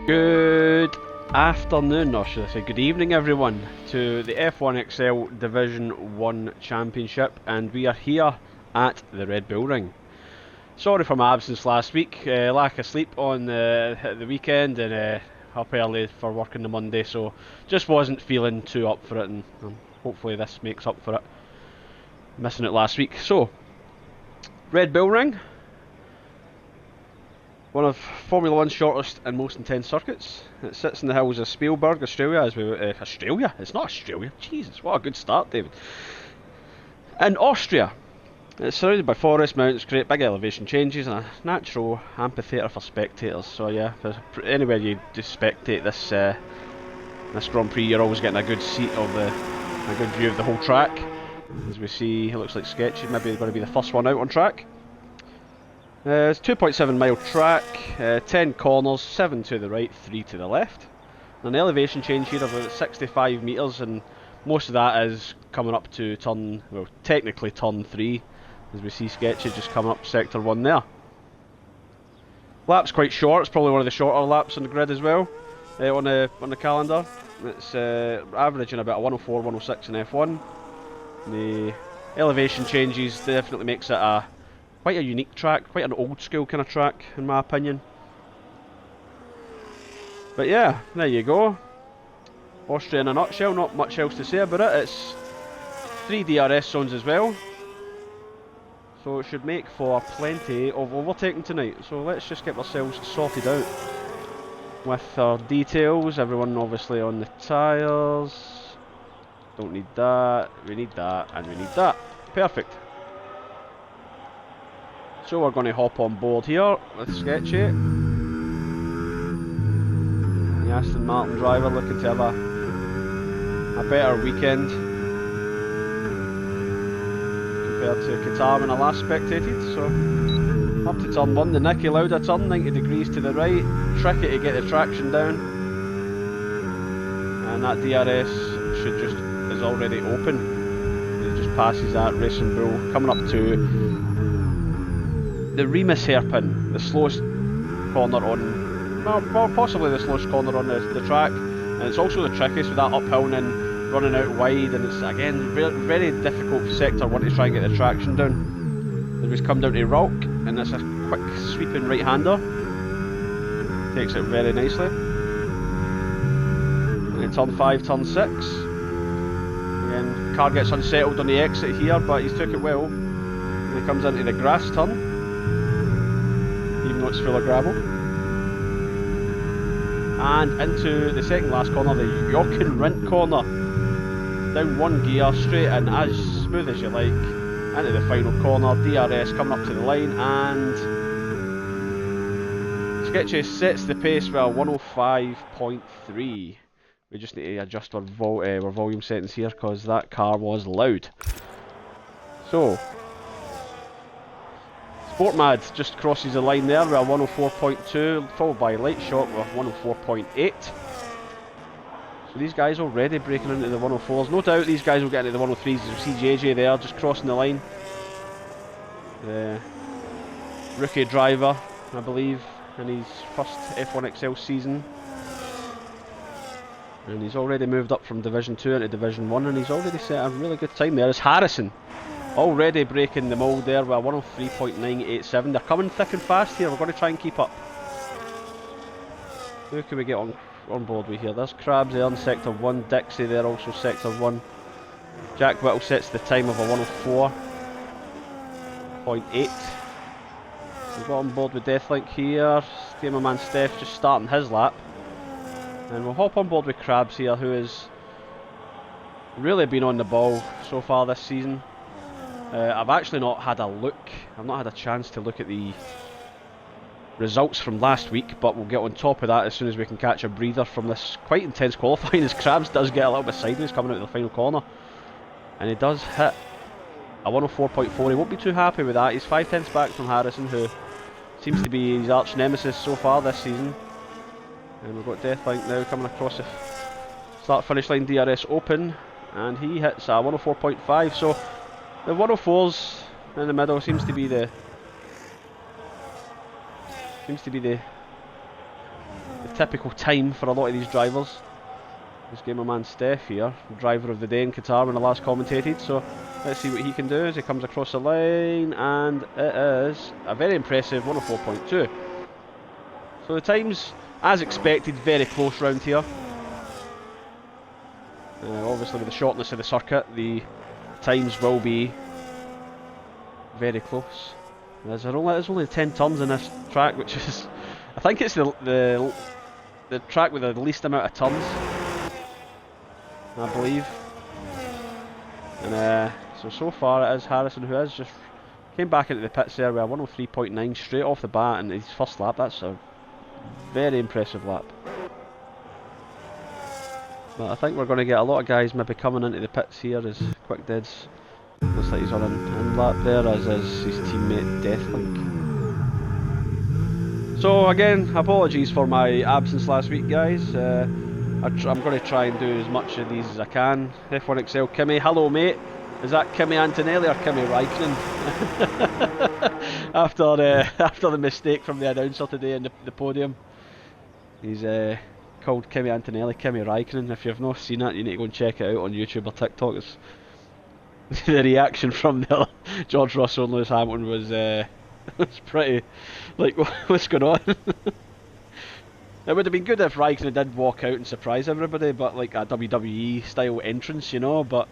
Good afternoon, or should I say good evening everyone, to the F1XL Division 1 Championship, and we are here at the Red Bull Ring. Sorry for my absence last week, lack of sleep on the weekend and up early for work on the Monday, so just wasn't feeling too up for it, and hopefully this makes up for it, missing it last week. So, Red Bull Ring, one of Formula 1's shortest and most intense circuits. It sits in the hills of Spielberg, Australia, Australia? It's not Australia. Jesus, what a good start, David. In Austria. It's surrounded by forests, mountains, great big elevation changes, and a natural amphitheatre for spectators. So yeah, anywhere you just spectate this this Grand Prix, you're always getting a good seat of a good view of the whole track. As we see, it looks like sketchy. Maybe going to be the first one out on track. It's a 2.7 mile track, 10 corners, 7 to the right, 3 to the left. An elevation change here of about 65 metres, and most of that is coming up to technically turn 3, as we see sketchy just coming up sector 1 there. Lap's quite short, it's probably one of the shorter laps on the grid as well, on the calendar. It's averaging about a 104, 106 in F1. The elevation changes definitely makes it quite a unique track, quite an old school kind of track in my opinion. But yeah, there you go. Austria in a nutshell, not much else to say about it. It's 3 DRS zones as well, so it should make for plenty of overtaking tonight. So let's just get ourselves sorted out with our details. Everyone obviously on the tyres. Don't need that, we need that, and we need that. Perfect. So we're going to hop on board here with Sketchy. The Aston Martin driver looking to have a better weekend compared to Qatar when I last spectated. So up to turn 1, the Niki Lauda turn, 90 degrees to the right, tricky to get the traction down. And that DRS is already open. It just passes that Racing Bull, coming up to the Remus hairpin, the slowest corner on, well, possibly the slowest corner on the track, and it's also the trickiest with that uphill and then running out wide, and it's again very difficult for sector 1 to try and get the traction down. As we come down to Rock, and it's a quick sweeping right hander, takes it very nicely. And then turn 5, turn 6, again car gets unsettled on the exit here, but he's took it well, and he comes into the grass turn, even though it's full of gravel, and into the second last corner, the York and Rint corner, down 1 gear, straight in as smooth as you like, into the final corner, DRS coming up to the line, and Sketchy sets the pace with a 105.3. We just need to adjust our volume settings here because that car was loud. So Sportmad just crosses the line there with a 104.2, followed by Light Shot with 104.8. So these guys already breaking into the 104s. No doubt these guys will get into the 103s. You see JJ there just crossing the line. The rookie driver, I believe, in his first F1XL season. And he's already moved up from Division 2 into Division 1, and he's already set a really good time there. It's Harrison. Already breaking the mould there with a 103.987. They're coming thick and fast here. We're going to try and keep up. Who can we get on board with here? There's Krabs there in Sector 1. Dixie there also Sector 1. Jack Whittle sets the time of a 104.8. We've got on board with Deathlink here. My man Steph just starting his lap. And we'll hop on board with Krabs here, who has really been on the ball so far this season. I've actually not had a look, I've not had a chance to look at the results from last week, but we'll get on top of that as soon as we can catch a breather from this quite intense qualifying, as Krabs does get a little bit sideways coming out of the final corner. And he does hit a 104.4, he won't be too happy with that. He's 5/10 back from Harrison, who seems to be his arch nemesis so far this season. And we've got Deathlink now coming across the start finish line, DRS open, and he hits a 104.5, so the 104s in the middle seems to be the typical time for a lot of these drivers. This game, my man Steph here, driver of the day in Qatar when I last commentated, so let's see what he can do as he comes across the line, and it is a very impressive 104.2. So the times, as expected, very close round here. Obviously with the shortness of the circuit, the times will be very close. There's only 10 turns in this track, which is, I think it's the track with the least amount of turns, I believe. And so far it is Harrison who has just came back into the pits there with a 103.9 straight off the bat in his first lap. That's a very impressive lap. But I think we're going to get a lot of guys maybe coming into the pits here as Quick Dead's looks like he's on in lap there, as is his teammate Deathlink. So again, apologies for my absence last week, guys. I'm going to try and do as much of these as I can. F1XL Kimmy, hello mate. Is that Kimi Antonelli or Kimi Räikkönen? after the mistake from the announcer today in the podium, he's called Kimi Antonelli Kimi Räikkönen. If you've not seen it, you need to go and check it out on YouTube or TikTok. It's the reaction from George Russell and Lewis Hamilton was pretty like, what's going on? It would have been good if Räikkönen did walk out and surprise everybody, but like a WWE style entrance, you know, but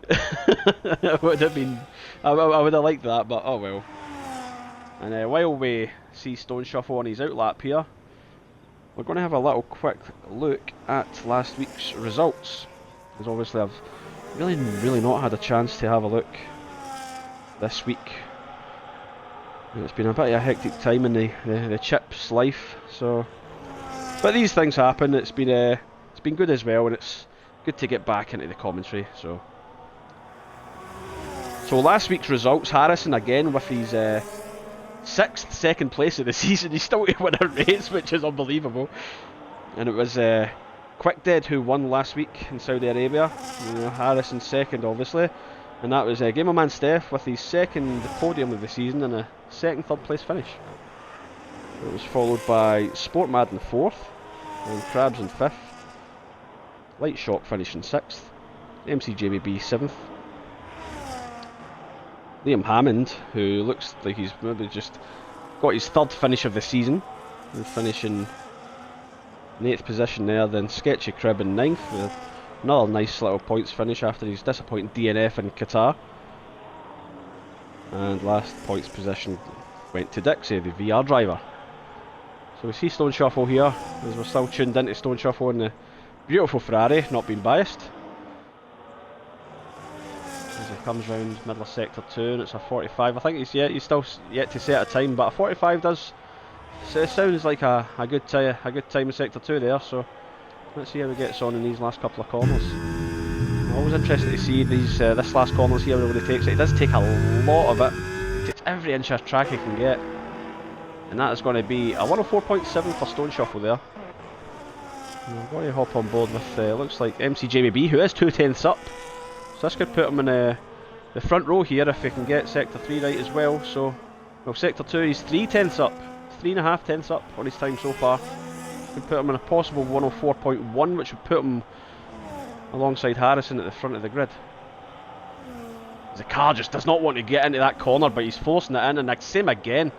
it would have been, I would have liked that, but oh well. And while we see Stone Shuffle on his outlap here, we're going to have a little quick look at last week's results, because obviously I've really not had a chance to have a look this week. It's been a bit of a hectic time in the Chips life, so. But these things happen. It's been good as well, and it's good to get back into the commentary. So last week's results, Harrison again with his second place of the season. He's still to win a race, which is unbelievable. And it was Quick Dead who won last week in Saudi Arabia. Harrison second, obviously, and that was Gamer Man Steph with his second podium of the season and a third place finish. It was followed by Sport Mad in fourth, and Krabs in fifth. Light Shock finishing sixth. MC Jamie B seventh. Liam Hammond, who looks like he's maybe just got his third finish of the season, and finishing in 8th position there. Then Sketchy Crib in 9th with another nice little points finish after his disappointing DNF in Qatar. And last points position went to Dixie, the VR driver. So we see Stone Shuffle here, as we're still tuned into Stone Shuffle in the beautiful Ferrari, not being biased. As he comes round middle of sector 2, and it's a 45. I think he's still yet to set a time, but a 45 does. It sounds like a good time in sector 2 there. So let's see how he gets on in these last couple of corners. Always interesting to see this last corners here where he takes it. He does take a lot of it. He takes every inch of track he can get. And that is going to be a 104.7 for Stone Shuffle there. And we're going to hop on board with, looks like MC Jamie B, who is 2/10ths up. So this could put him in the front row here if he can get Sector 3 right as well. So, well, Sector 2 he's 3/10ths up, 3.5 tenths up on his time so far. Could put him in a possible 104.1, which would put him alongside Harrison at the front of the grid. The car just does not want to get into that corner, but he's forcing it in, and the same again.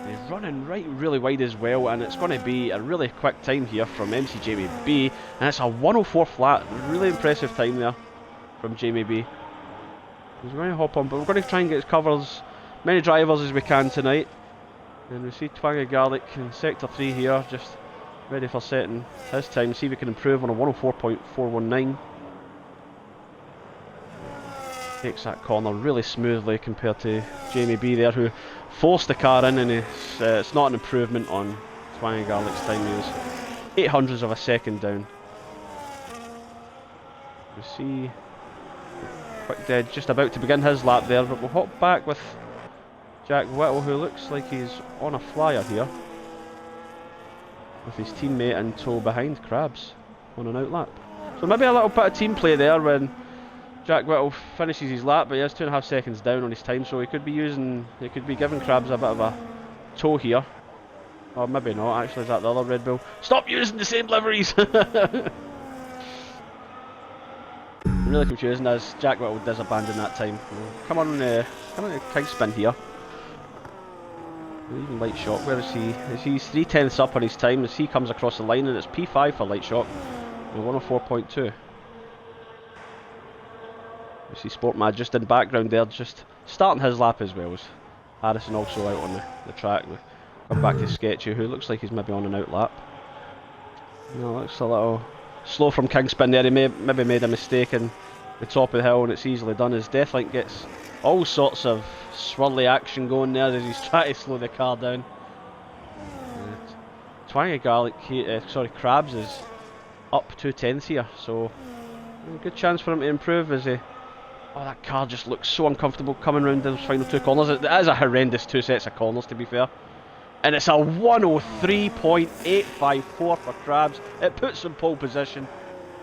He's running really wide as well, and it's going to be a really quick time here from MC Jamie B, and it's a 104 flat. Really impressive time there from Jamie B. He's going to hop on, but we're going to try and get cover as many drivers as we can tonight. And we see Twangy Garlic in Sector 3 here, just ready for setting his time, see if we can improve on a 104.419. Takes that corner really smoothly compared to Jamie B there, who forced the car in, and it's not an improvement on Twangy Garlic's time. He was 800ths of a second down. We see Quick Dead just about to begin his lap there, but we'll hop back with Jack Whittle, who looks like he's on a flyer here, with his teammate in tow behind Krabs on an outlap. So maybe a little bit of team play there when Jack Whittle finishes his lap, but he has 2.5 seconds down on his time, so he could be giving Krabs a bit of a tow here. Or maybe not, actually, is that the other Red Bull? Stop using the same liveries! Really confusing as Jack Whittle does abandon that time. Come on King Spin here. Even Light Shock, where is he? He's 3/10 up on his time as he comes across the line, and it's P5 for Light Shock. 104.2. You see Sportmad just in background there, just starting his lap as well. As Harrison also out on the track. We come back to Sketchy, who looks like he's maybe on an out lap. No, looks a little slow from Kingspin there. He maybe made a mistake in the top of the hill, and it's easily done as Deathlink gets all sorts of swirly action going there as he's trying to slow the car down. Twangy Garlic, Krabs is up 2/10 here, so good chance for him to improve as he... Oh, that car just looks so uncomfortable coming round those final two corners. It is a horrendous two sets of corners, to be fair. And it's a 103.854 for Krabs. It puts him pole position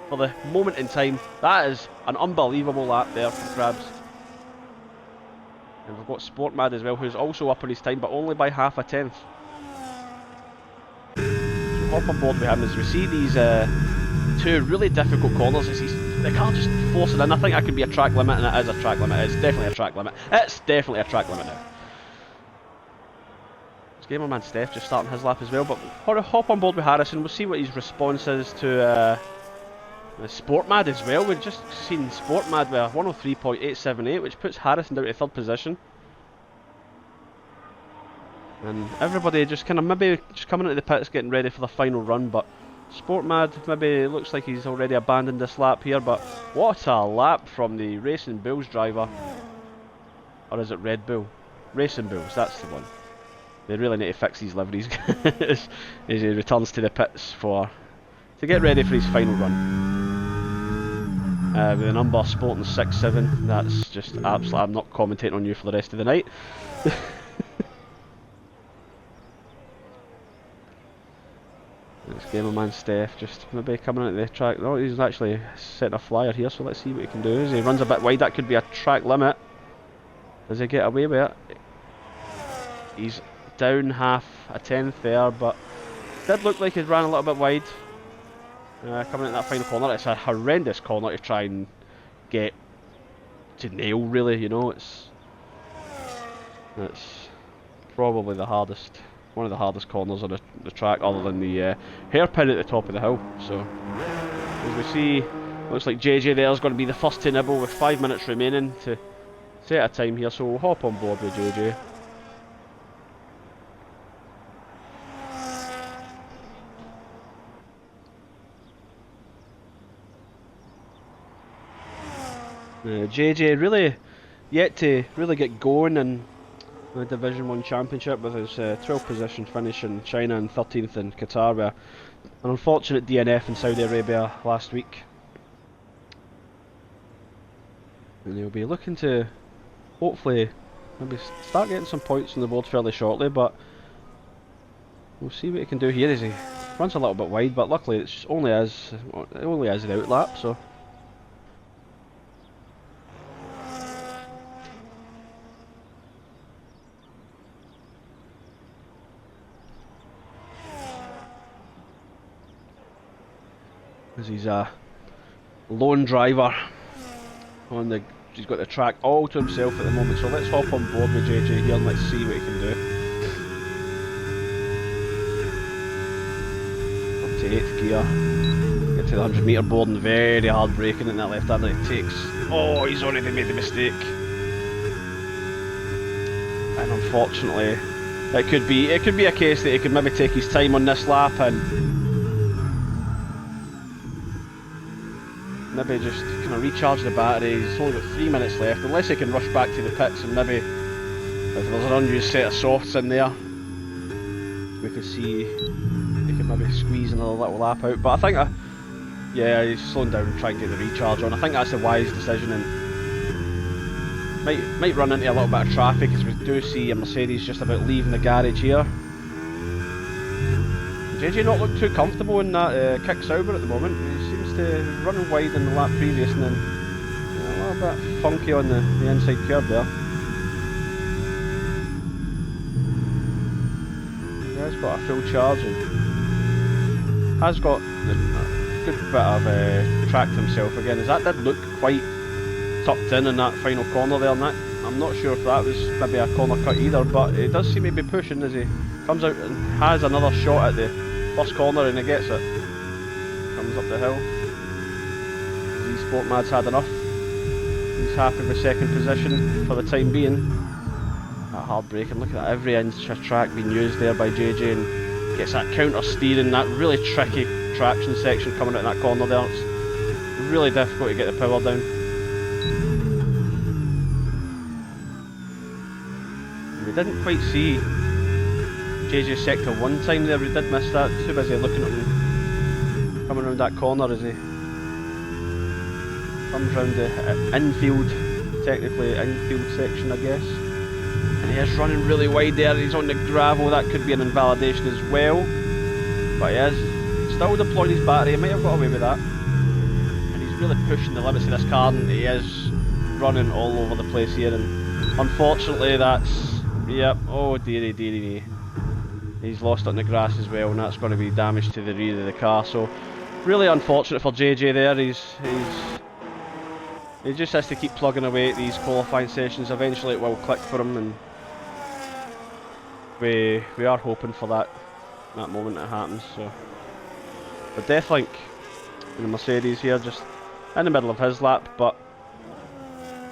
for the moment in time. That is an unbelievable lap there for Krabs. And we've got Sportmad as well, who's also up on his time, but only by half a tenth. So hop on board with him as we see these two really difficult corners. The car just forcing in. I think that could be a track limit, and it is a track limit. It's definitely a track limit. It's definitely a track limit now. It's Gamerman Steph just starting his lap as well, but hop on board with Harrison. We'll see what his response is to Sportmad as well. We've just seen Sportmad with a 103.878, which puts Harrison down to third position. And everybody just kind of maybe just coming into the pits getting ready for the final run, but Sportmad maybe looks like he's already abandoned this lap here, but what a lap from the Racing Bulls driver. Or is it Red Bull? Racing Bulls, that's the one. They really need to fix these liveries as he returns to the pits to get ready for his final run. With the number Sporting 6-7, that's just absolutely... I'm not commentating on you for the rest of the night. It's Gamerman Steph just maybe coming into the track. Oh, he's actually setting a flyer here, so let's see what he can do. As he runs a bit wide, that could be a track limit. Does he get away with it? He's down half a tenth there, but did look like he ran a little bit wide. Coming into that final corner, it's a horrendous corner to try and get to nail, really, you know. It's probably the hardest, one of the hardest corners on the track, other than the hairpin at the top of the hill. So, as we see, looks like JJ there is going to be the first to nibble with 5 minutes remaining to set a time here, so we'll hop on board with JJ. JJ really yet to really get going in the Division 1 Championship with his 12th position finish in China and 13th in Qatar, with an unfortunate DNF in Saudi Arabia last week. And he'll be looking to hopefully maybe start getting some points on the board fairly shortly, but we'll see what he can do here as he runs a little bit wide, but luckily it only is the out lap, so. As he's a lone driver on he's got the track all to himself at the moment, so let's hop on board with JJ here and let's see what he can do. Up to 8th gear, get to the 100 metre board and very hard braking in that left hand that he takes. Oh, he's already made the mistake. And unfortunately, it could be a case that he could maybe take his time on this lap and maybe just kind of recharge the battery. He's only got 3 minutes left, unless he can rush back to the pits and maybe, if there's an unused set of softs in there, we could see he could maybe squeeze another little lap out. But I think, yeah, he's slowing down and trying to get the recharge on. I think that's a wise decision, and might run into a little bit of traffic as we do see a Mercedes just about leaving the garage here. JJ not look too comfortable in that kick Sauber at the moment. He seems to running wide in the lap previous and then a little bit funky on the inside curve there. has got a full charge and has got a good bit of track to himself again, as that did look quite tucked in that final corner there, and that, I'm not sure if that was maybe a corner cut either, but it does seem to be pushing as he comes out and has another shot at the first corner, and he gets it. Comes up the hill. Sport Mad's had enough. He's happy with second position for the time being. That hard braking, look at that, every inch of track being used there by JJ, and gets that counter steering, that really tricky traction section coming out in that corner there. It's really difficult to get the power down. We didn't quite see JJ's sector one time there, we did miss that, too busy looking at him coming around that corner as he comes round the infield, technically infield section I guess. And he is running really wide there, he's on the gravel, that could be an invalidation as well. But he is still deploying his battery, he might have got away with that. And he's really pushing the limits of this car, and he is running all over the place here, and unfortunately that's, yep, oh dearie dearie me. He's lost it in the grass as well, and that's going to be damage to the rear of the car, so really unfortunate for JJ there. He just has to keep plugging away at these qualifying sessions. Eventually it will click for him, and we are hoping for that moment that happens. So, but Deathlink in the Mercedes here, just in the middle of his lap, but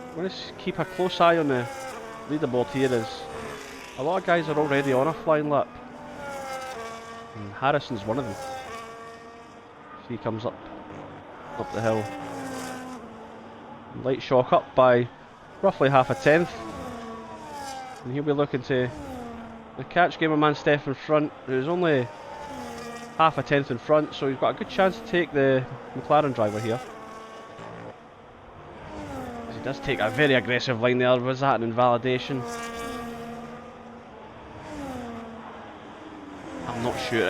I'm going to keep a close eye on the leaderboard here, as a lot of guys are already on a flying lap, and Harrison's one of them. He comes up the hill. Light shock up by roughly half a tenth, and he'll be looking to catch Gamerman Steph in front, who's only half a tenth in front, so he's got a good chance to take the McLaren driver here. As he does take a very aggressive line there. Was that an invalidation? I'm not sure.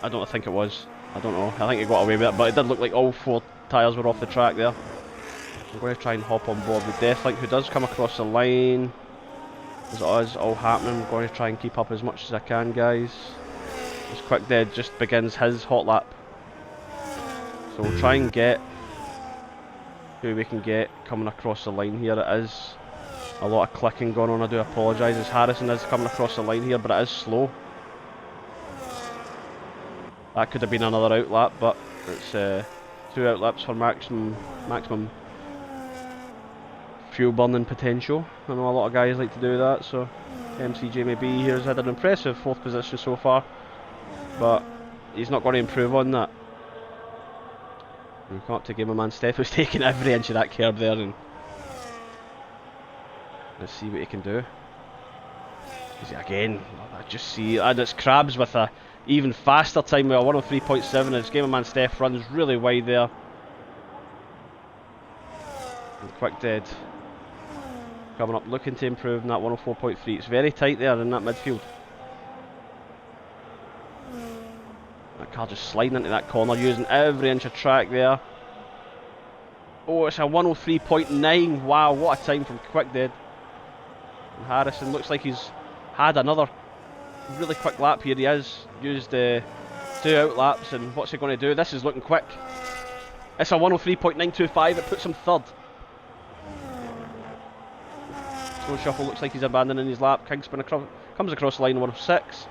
I don't think it was. I don't know. I think he got away with it, but it did look like all four tyres were off the track there. I'm going to try and hop on board with Deathlink, who does come across the line. As it is all happening, I'm going to try and keep up as much as I can, guys. As Quick Dead just begins his hot lap. So we'll try and get who we can get coming across the line here. It is a lot of clicking going on, I do apologise, as Harrison is coming across the line here, but it is slow. That could have been another outlap, but it's 2 outlaps for maximum fuel burning potential. I know a lot of guys like to do that, so MCJMB here has had an impressive 4th position so far, but he's not going to improve on that. We come up to Gamerman Steph, who's taking every inch of that curb there, and let's see what he can do. Again, I just see, and it's Krabs with a even faster time with a 103.7 as Gamerman Steph runs really wide there. And Quick Dead coming up looking to improve in that 104.3. It's very tight there in that midfield. That car just sliding into that corner, using every inch of track there. Oh, it's a 103.9. Wow, what a time from Quick Dead. And Harrison looks like he's had another really quick lap here. He has used 2 outlaps, and what's he going to do? This is looking quick. It's a 103.925. It puts him 3rd. Slow Shuffle looks like he's abandoning his lap. Kingspin comes across the line 106.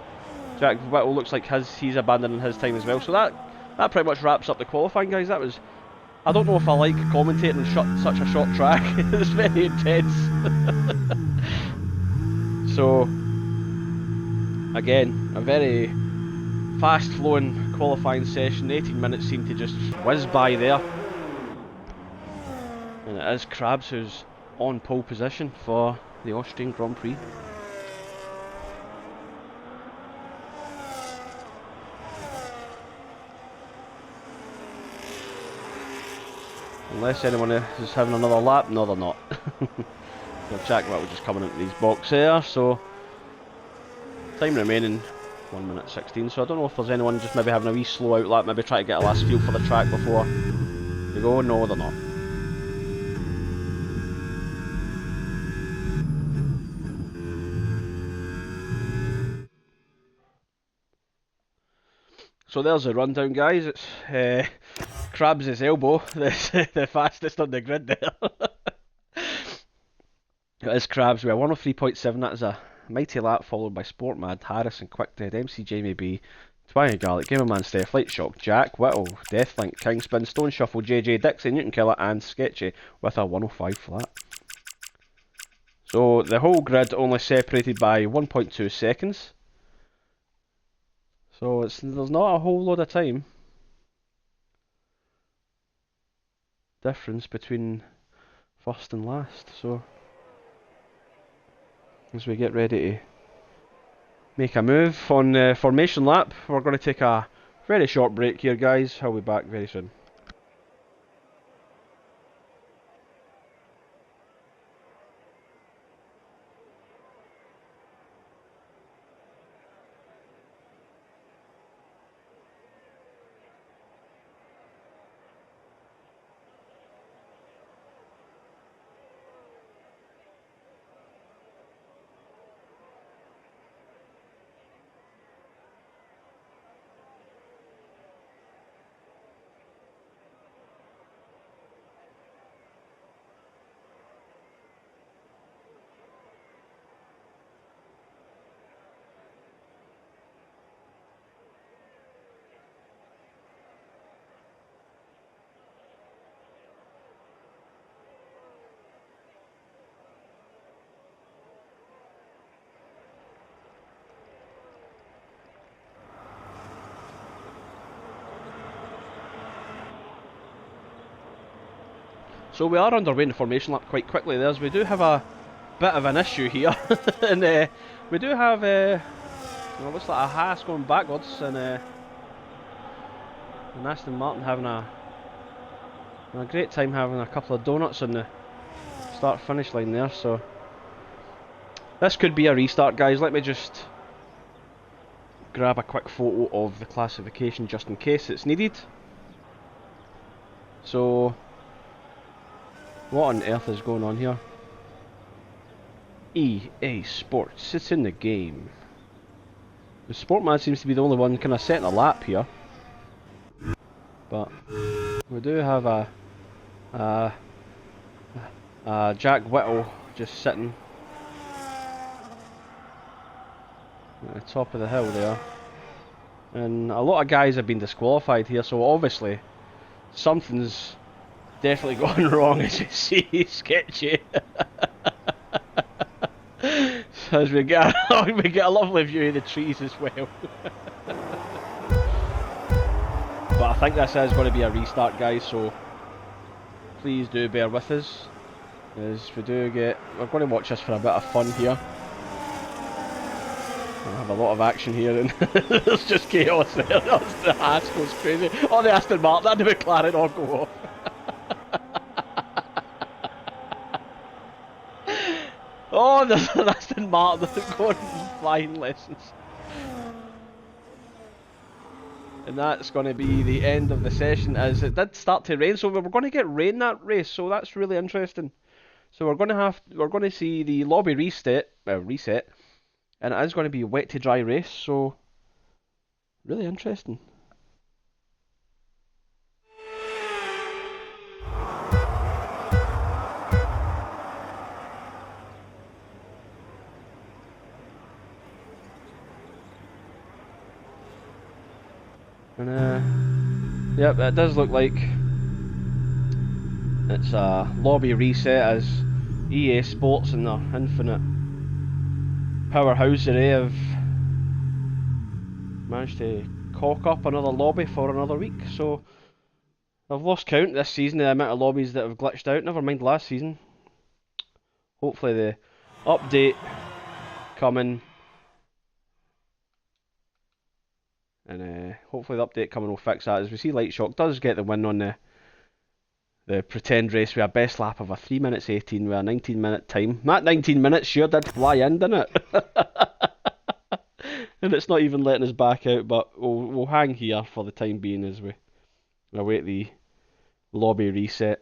Jack Whittle looks like he's abandoning his time as well. So that pretty much wraps up the qualifying, guys. That was, I don't know if I like commentating such a short track. It's very intense. So again, a very fast flowing qualifying session. 18 minutes seemed to just whiz by there. And it is Krabs who's on pole position for the Austrian Grand Prix. Unless anyone is having another lap. No, they're not. So Jack Whittle just coming into these boxes there, so time remaining 1 minute 16, so I don't know if there's anyone just maybe having a wee slow out lap, maybe try to get a last feel for the track before they go. No, they're not. So there's the rundown, guys. It's Krabs' elbow, the fastest on the grid there. It is Krabs with a 103.7. That is a mighty lap, followed by Sportmad, Harris and Quick Dead, MC Jamie B, Twang Garlic, Gamerman Steph, Light Shock, Jack, Whittle, Deathlink, Kingspin, Stone Shuffle, JJ, Dixie, Newton Killer, and Sketchy with a 105 flat. So the whole grid only separated by 1.2 seconds. So there's not a whole lot of time difference between first and last. So as we get ready to make a move on formation lap, we're going to take a very short break here, guys. I'll be back very soon. So we are underway in the formation lap quite quickly there, as we do have a bit of an issue here. And we do have, it looks like a Haas going backwards, and Aston Martin having a great time having a couple of donuts on the start finish line there. So this could be a restart, guys. Let me just grab a quick photo of the classification just in case it's needed. So what on earth is going on here? EA Sports, it's in the game. The Sportman seems to be the only one kind of setting a lap here, but we do have a Jack Whittle just sitting at the top of the hill there, and a lot of guys have been disqualified here, so obviously something's definitely gone wrong, as you see. Sketchy. As we get a lovely view of the trees as well. But I think this is going to be a restart, guys, so please do bear with us, as we're going to watch this for a bit of fun here. We'll have a lot of action here, and there's just chaos there. The Haas goes crazy. Oh, the Aston Martin and the McLaren all go off. Oh, there's an Aston Martin going flying lessons. And that's going to be the end of the session, as it did start to rain, so we were going to get rain that race, so that's really interesting. So we're going to see the lobby reset, and it is going to be a wet to dry race, so really interesting. And yep, it does look like it's a lobby reset, as EA Sports and their infinite powerhouse array have managed to cock up another lobby for another week. So I've lost count this season the amount of lobbies that have glitched out, never mind last season. Hopefully the update coming, and hopefully the update coming will fix that, as we see Light Shock does get the win on the pretend race with a best lap of a 3 minutes 18 with a 19-minute time. That 19 minutes sure did fly in, didn't it? And it's not even letting us back out, but we'll hang here for the time being as we await the lobby reset.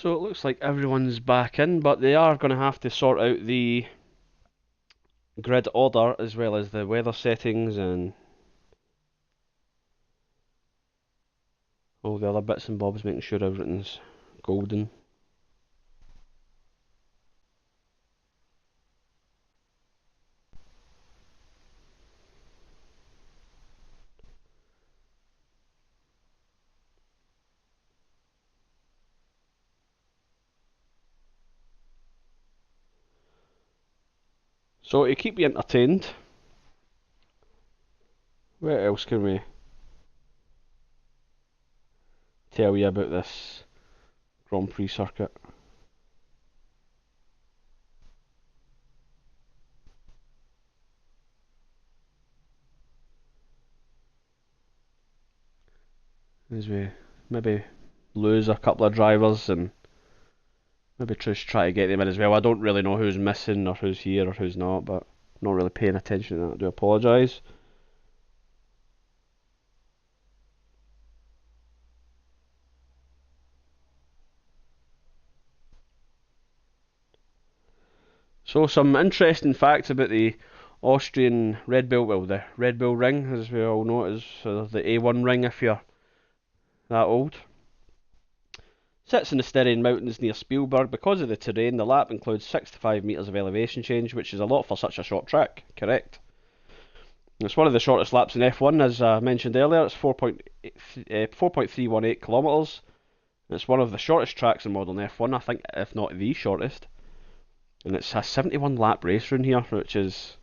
So it looks like everyone's back in, but they are going to have to sort out the grid order as well as the weather settings and all the other bits and bobs, making sure everything's golden. So to keep you entertained, what else can we tell you about this Grand Prix circuit? As we maybe lose a couple of drivers and maybe just try to get them in as well. I don't really know who's missing or who's here or who's not, but not really paying attention to that. I do apologise. So some interesting facts about the Austrian Red Bull, well, the Red Bull Ring, as we all know it is, the A1 ring if you're that old. Sits in the Styrian Mountains near Spielberg. Because of the terrain, the lap includes 65 metres of elevation change, which is a lot for such a short track, correct? It's one of the shortest laps in F1, as I mentioned earlier. It's 4.318 kilometres. It's one of the shortest tracks in modern F1, I think, if not the shortest. And it's a 71 lap race round here, which is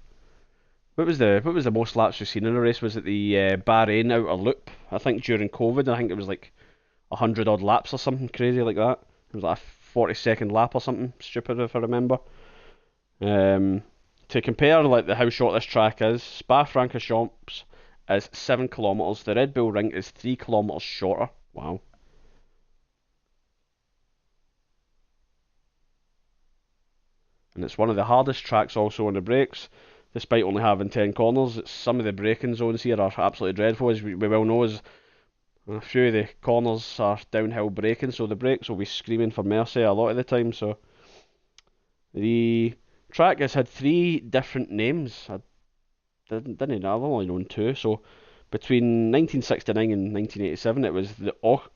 what was the most laps we've seen in a race? Was it the Bahrain outer loop? I think during COVID, I think it was like 100 odd laps or something crazy like that. It was like a 40-second lap or something stupid if I remember. To compare like how short this track is, Spa-Francorchamps is 7 kilometres. The Red Bull Ring is 3 kilometres shorter. Wow. And it's one of the hardest tracks also on the brakes, despite only having 10 corners. Some of the braking zones here are absolutely dreadful, as we well know, as a few of the corners are downhill braking, so the brakes will be screaming for mercy a lot of the time. So the track has had 3 different names. I didn't know, I've only known 2. So between 1969 and 1987, it was the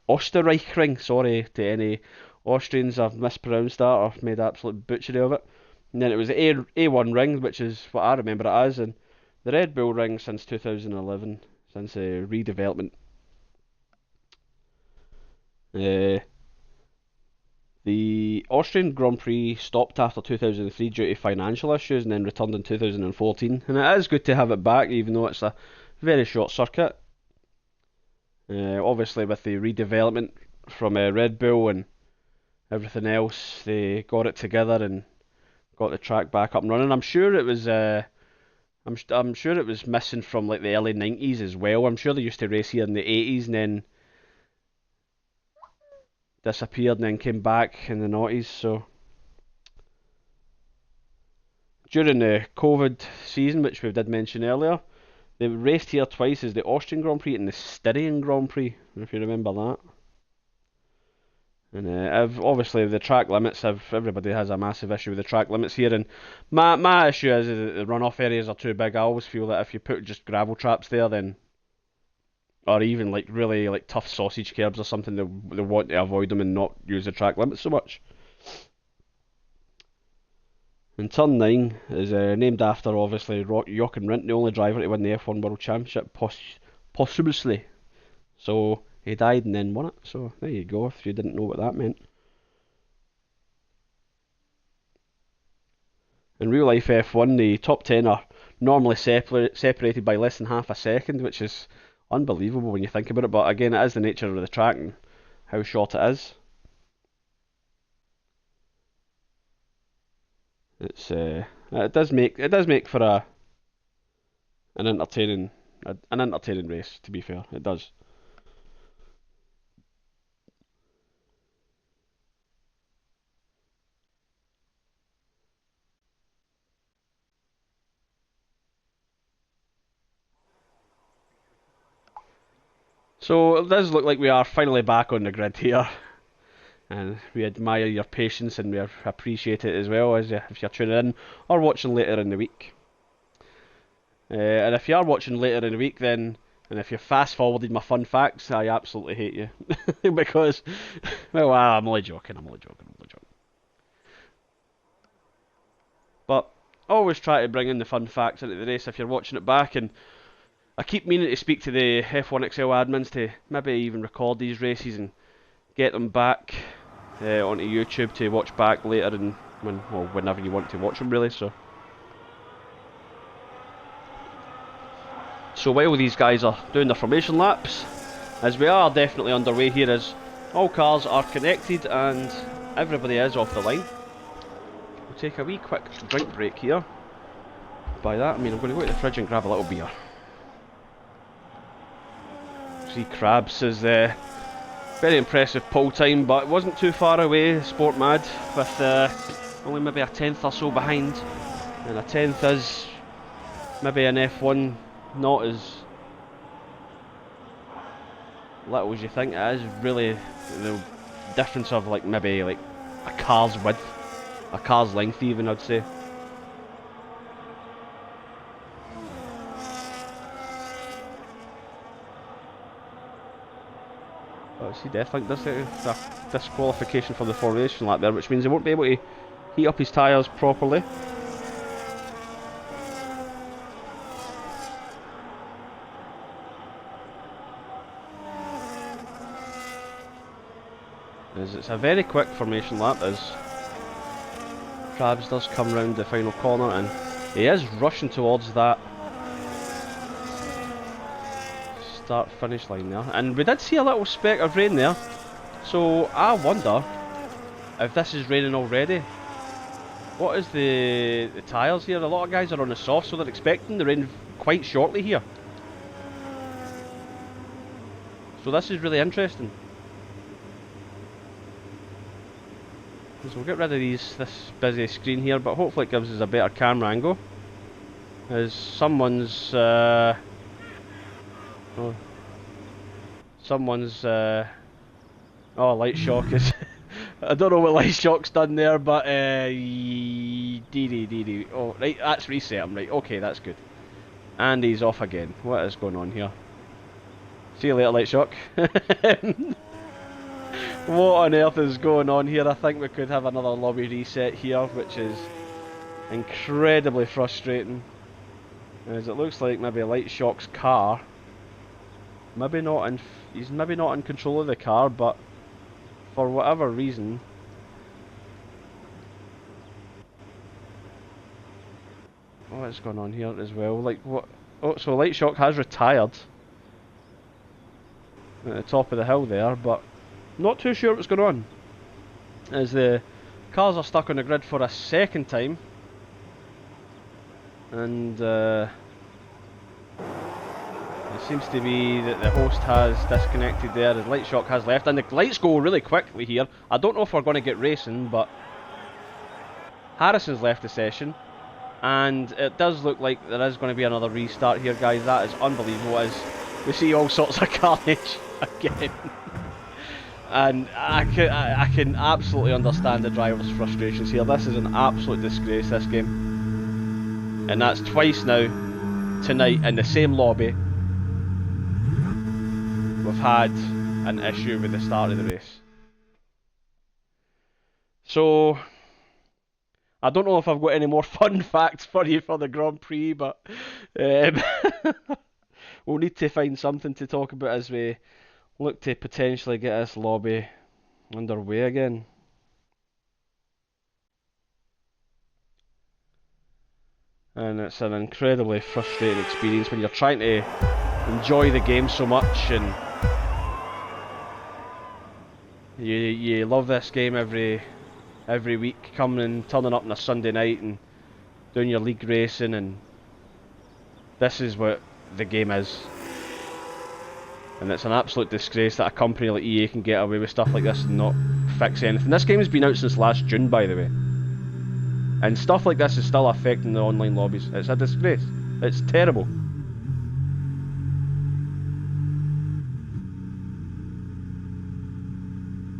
Österreich Sorry to any Austrians I've mispronounced that or made absolute butchery of it. And then it was the A1 ring, which is what I remember it as, and the Red Bull ring since 2011, since redevelopment. The Austrian Grand Prix stopped after 2003 due to financial issues and then returned in 2014. And it is good to have it back, even though it's a very short circuit. Obviously, with the redevelopment from Red Bull and everything else, they got it together and got the track back up and running. I'm sure it was I'm sure it was missing from like the early 90s as well. I'm sure they used to race here in the 80s and then disappeared and then came back in the 90s. So during the COVID season, which we did mention earlier, they raced here twice as the Austrian Grand Prix and the Styrian Grand Prix, if you remember that. And obviously the track limits, everybody has a massive issue with the track limits here, and my issue is that the runoff areas are too big. I always feel that if you put just gravel traps there, then, or even like really like tough sausage curbs or something, they want to avoid them and not use the track limits so much. And turn 9 is named after obviously Jochen Rindt, the only driver to win the F1 World Championship posthumously. So he died and then won it. So there you go, if you didn't know what that meant. In real life F1, the top 10 are normally separated by less than half a second, which is unbelievable when you think about it. But again, it is the nature of the track and how short it is. It does make for an entertaining race. To be fair, it does. So it does look like we are finally back on the grid here. and we admire your patience and we appreciate it as well as if you're tuning in or watching later in the week. And if you are watching later in the week, then, and if you fast forwarded my fun facts, I absolutely hate you. Because, well, I'm only joking. But always try to bring in the fun facts into the race if you're watching it back, and I keep meaning to speak to the F1XL admins to maybe even record these races and get them back onto YouTube to watch back later, and whenever you want to watch them, really. So while these guys are doing their formation laps, as we are definitely underway here, as all cars are connected and everybody is off the line, we'll take a wee quick drink break here. By that I mean I'm going to go to the fridge and grab a little beer. See, Krabs is very impressive pole time, but it wasn't too far away, Sport Mad, with only maybe a tenth or so behind, and a tenth is maybe an F1 not as little as you think it is. Really, the difference of like maybe like a car's width, a car's length even, I'd say. But see, Deathlink does a disqualification for the formation lap there, which means he won't be able to heat up his tyres properly. As it's a very quick formation lap as Krabs does come round the final corner, and he is rushing towards that start finish line there, and we did see a little speck of rain there, so I wonder if this is raining already. What is the tyres here? A lot of guys are on the soft, so they're expecting the rain quite shortly here, so this is really interesting. So we'll get rid of this busy screen here, but hopefully it gives us a better camera angle. As someone's oh, light shock is I don't know what light shock's done there, but DD. Oh, right, that's reset him, right, okay, that's good. And he's off again. What is going on here? See you later, light shock. What on earth is going on here? I think we could have another lobby reset here, which is incredibly frustrating, as it looks like maybe Light Shock's car, he's maybe not in control of the car, but for whatever reason, what is going on here as well? Like what? Oh, so Light Shock has retired at the top of the hill there, but not too sure what's going on, as the cars are stuck on the grid for a second time, and it seems to be that the host has disconnected there, as Light Shock has left, and the lights go really quickly here. I don't know if we're going to get racing, but Harrison's left the session, and it does look like there is going to be another restart here, guys. That is unbelievable, as we see all sorts of carnage again. And I can absolutely understand the driver's frustrations here. This is an absolute disgrace, this game. And that's twice now, tonight, in the same lobby, we've had an issue with the start of the race. So, I don't know if I've got any more fun facts for you for the Grand Prix, but we'll need to find something to talk about as we look to potentially get this lobby underway again. And it's an incredibly frustrating experience when you're trying to enjoy the game so much, and you love this game every week, turning up on a Sunday night and doing your league racing, and this is what the game is. And it's an absolute disgrace that a company like EA can get away with stuff like this and not fix anything. This game has been out since last June, by the way, and stuff like this is still affecting the online lobbies. It's a disgrace. It's terrible.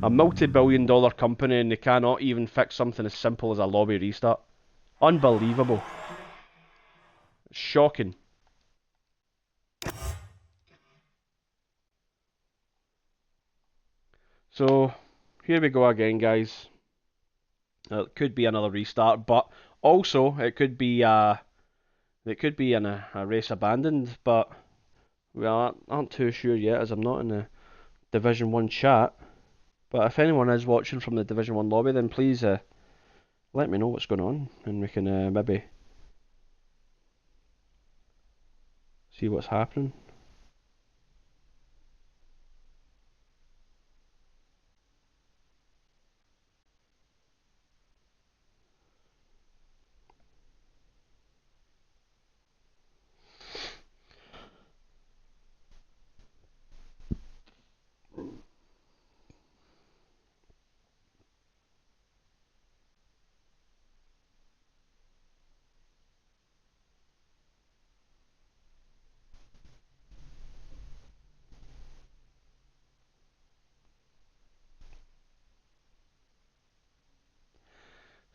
a multi-billion-dollar company and they cannot even fix something as simple as a lobby restart. Unbelievable. Shocking. So, here we go again, guys. It could be another restart, but also it could be a race abandoned, but we aren't too sure yet, as I'm not in the Division 1 chat. But if anyone is watching from the Division 1 lobby, then please let me know what's going on, and we can maybe see what's happening.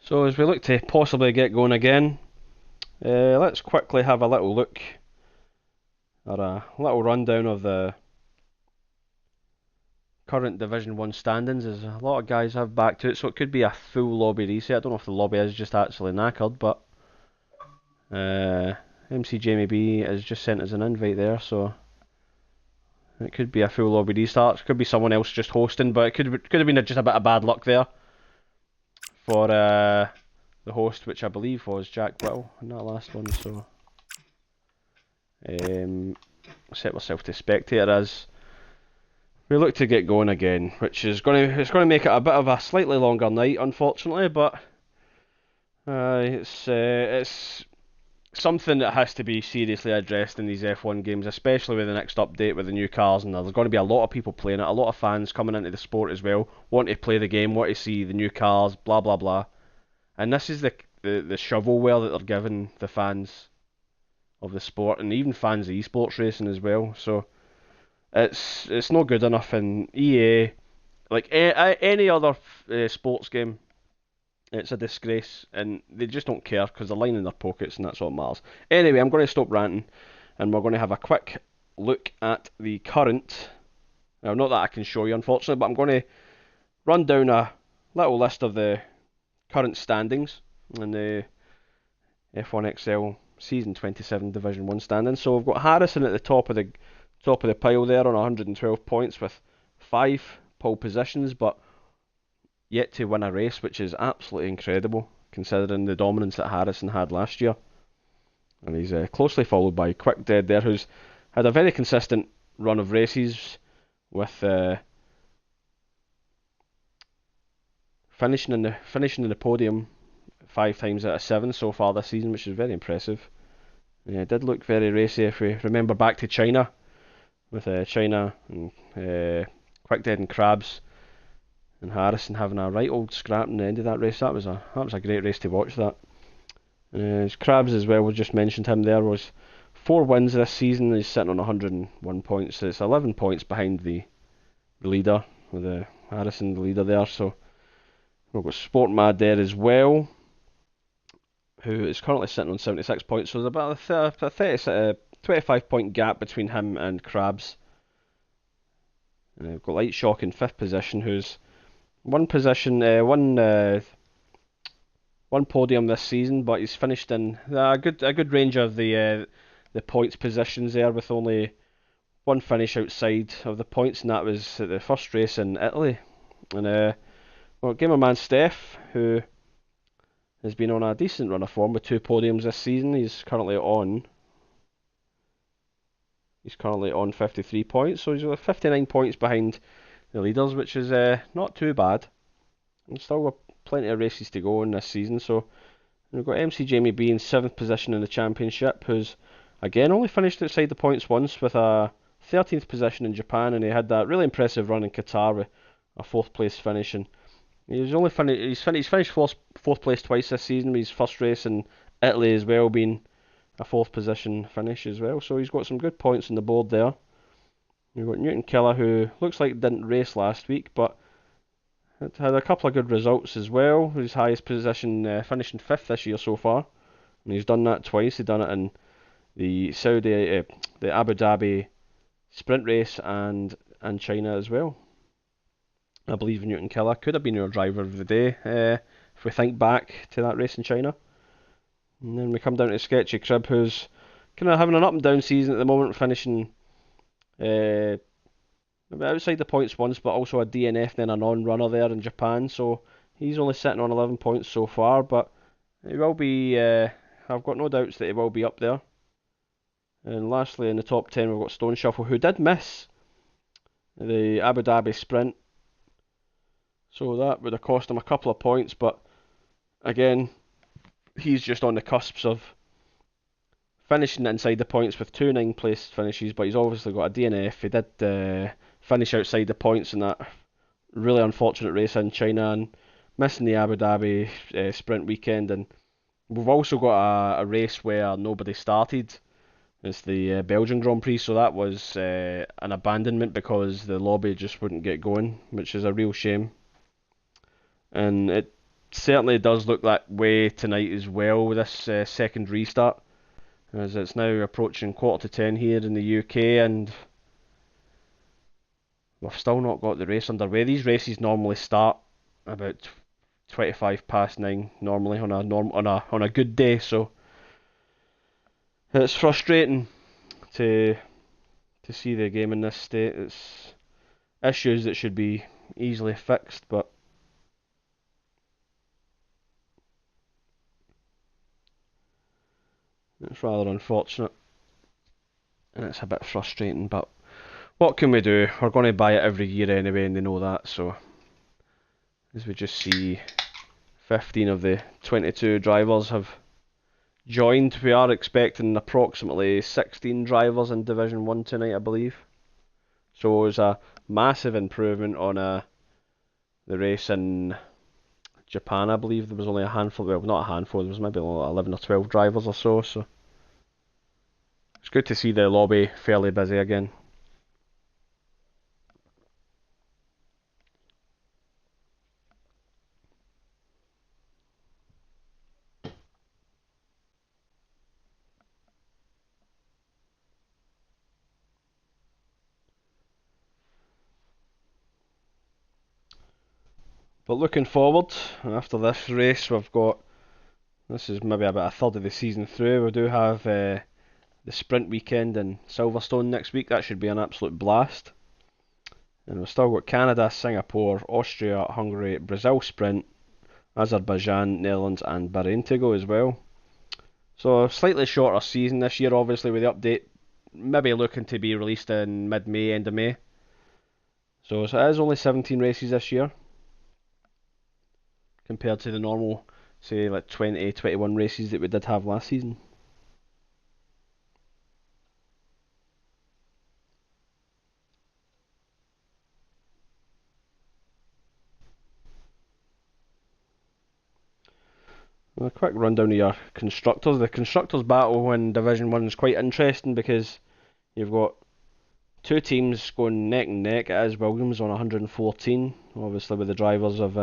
So as we look to possibly get going again, let's quickly have a little look, or a little rundown of the current Division 1 standings, as a lot of guys have back to it, so it could be a full lobby reset. I don't know if the lobby is just actually knackered, but MC Jamie B has just sent us an invite there, so it could be a full lobby restart. It could be someone else just hosting, but it could have been just a bit of bad luck there for the host, which I believe was Jack Whittle in that last one. So set myself to spectator as we look to get going again, which is going to make it a bit of a slightly longer night, unfortunately, but it's something that has to be seriously addressed in these F1 games, especially with the next update with the new cars, and there's going to be a lot of people playing it, a lot of fans coming into the sport as well, want to play the game, want to see the new cars, blah blah blah. And this is the shovelware that they're giving the fans of the sport, and even fans of esports racing as well. So it's not good enough. In EA, like any other sports game, it's a disgrace, and they just don't care because they're lining their pockets, and that's what matters. Anyway, I'm going to stop ranting, and we're going to have a quick look at the current. Now, not that I can show you, unfortunately, but I'm going to run down a little list of the current standings in the F1XL Season 27 Division 1 standings. So we've got Harrison at the top of the pile there on 112 points with 5 pole positions, but yet to win a race, which is absolutely incredible considering the dominance that Harrison had last year. And he's closely followed by Quick Dead there, who's had a very consistent run of races with finishing in the podium 5 times out of 7 so far this season, which is very impressive. Yeah, it did look very racy if we remember back to China, with China and Quick Dead and Krabs and Harrison having a right old scrap in the end of that race. That was a great race to watch. That Krabs as well, we just mentioned him there, was 4 wins this season. He's sitting on 101 points. So it's 11 points behind the leader, with Harrison the leader there. So we've got Sport Mad there as well, who is currently sitting on 76 points. So there's about a 25 point gap between him and Krabs. And we've got Light Shock in 5th position, who's one podium this season, but he's finished in a good range of the points positions there, with only one finish outside of the points, and that was at the first race in Italy. And Gamerman Steph, who has been on a decent run of form with 2 podiums this season. He's currently on 53 points, so he's 59 points behind the leaders, which is not too bad. And still got plenty of races to go in this season. So we've got MC Jamie B in 7th position in the championship, who's again only finished outside the points once, with a 13th position in Japan, and he had that really impressive run in Qatar with a 4th place finish. And he's finished 4th place twice this season, with his first race in Italy as well being a 4th position finish as well. So he's got some good points on the board there. We've got Newton Killer, who looks like didn't race last week, but It had a couple of good results as well. His highest position, finishing 5th this year so far. And he's done that twice. He done it in the the Abu Dhabi sprint race and China as well. I believe Newton Killer could have been your driver of the day if we think back to that race in China. And then we come down to Sketchy Crib, who's kind of having an up and down season at the moment, finishing outside the points once, but also a DNF, then a non-runner there in Japan. So he's only sitting on 11 points so far, but he will be. I've got no doubts that he will be up there. And lastly, in the top 10, we've got Stone Shuffle, who did miss the Abu Dhabi sprint. So that would have cost him a couple of points, but again, he's just on the cusps of finishing inside the points with 2 9th place finishes, but he's obviously got a DNF. He did finish outside the points in that really unfortunate race in China and missing the Abu Dhabi sprint weekend. And we've also got a race where nobody started. It's the Belgian Grand Prix, so that was an abandonment because the lobby just wouldn't get going, which is a real shame. And it certainly does look that way tonight as well with this second restart, as it's now approaching 10:15 here in the UK, and we've still not got the race underway. These races normally start about 9:25 normally on a good day, so it's frustrating to see the game in this state. It's issues that should be easily fixed, but it's rather unfortunate, and it's a bit frustrating, but what can we do? We're going to buy it every year anyway, and they know that, so as we just see, 15 of the 22 drivers have joined. We are expecting approximately 16 drivers in Division 1 tonight, I believe. So it's a massive improvement on the race in Japan. I believe there was only a handful, well, not a handful, there was maybe 11 or 12 drivers or so, so it's good to see the lobby fairly busy again. But looking forward, after this race, this is maybe about a third of the season through. We do have the sprint weekend in Silverstone next week. That should be an absolute blast. And we've still got Canada, Singapore, Austria, Hungary, Brazil sprint, Azerbaijan, Netherlands and Bahrain to go as well. So a slightly shorter season this year, obviously, with the update maybe looking to be released in mid-May, end of May. So it is only 17 races this year, compared to the normal, say, like 20, 21 races that we did have last season. A quick rundown of your constructors. The constructors battle in Division 1 is quite interesting because you've got 2 teams going neck and neck. It is Williams on 114, obviously with the drivers of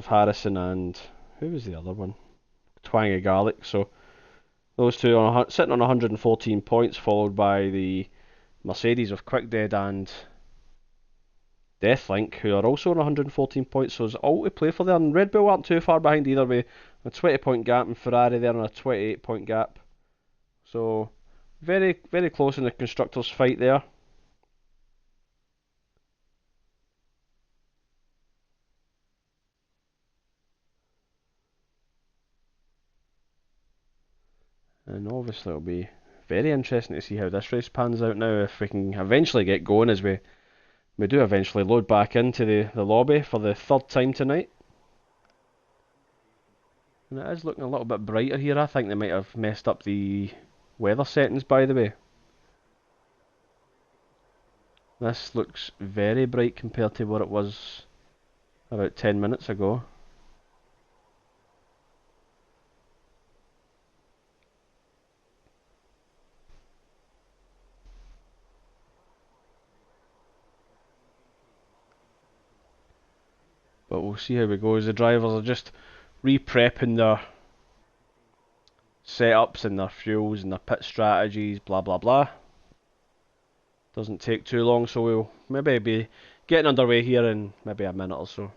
Harrison and who was the other one? Twangy Garlic. So those two are sitting on 114 points, followed by the Mercedes of Quickdead and Deathlink, who are also on 114 points, so it's all to play for there. And Red Bull aren't too far behind either, with a 20-point gap, and Ferrari there on a 28-point gap. So very, very close in the constructors' fight there. And obviously it'll be very interesting to see how this race pans out now, if we can eventually get going, as we do eventually load back into the lobby for the 3rd time tonight. And it is looking a little bit brighter here. I think they might have messed up the weather settings, by the way. This looks very bright compared to what it was about 10 minutes ago. but we'll see how it goes. The drivers are just re-prepping their setups and their fuels and their pit strategies, blah blah blah. Doesn't take too long, so we'll maybe be getting underway here in maybe a minute or so.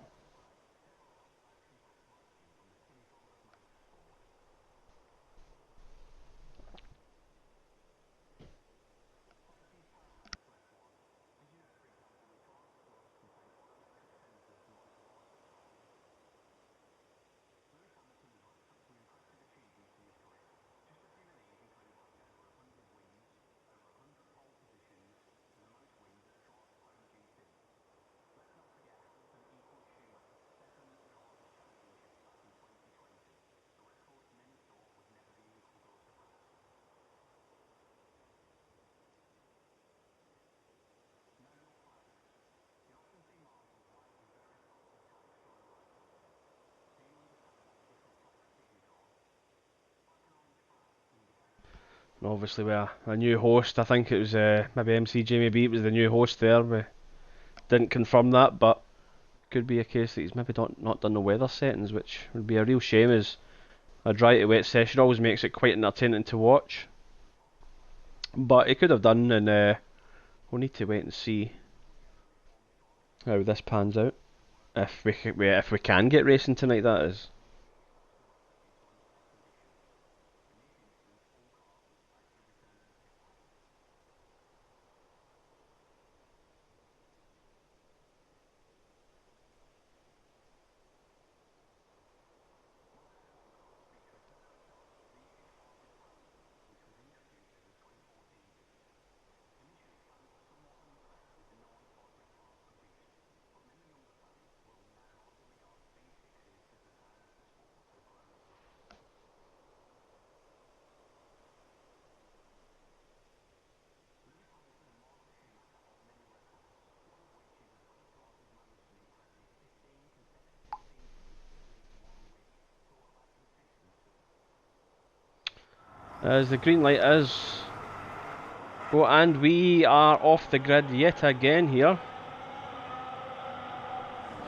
And obviously with a new host, I think it was maybe MC Jamie B was the new host there. We didn't confirm that, but could be a case that he's maybe not done the weather settings, which would be a real shame, as a dry to wet session always makes it quite entertaining to watch. But he could have done, and we'll need to wait and see how this pans out. If we can get racing tonight, that is. As the green light is go, and we are off the grid yet again here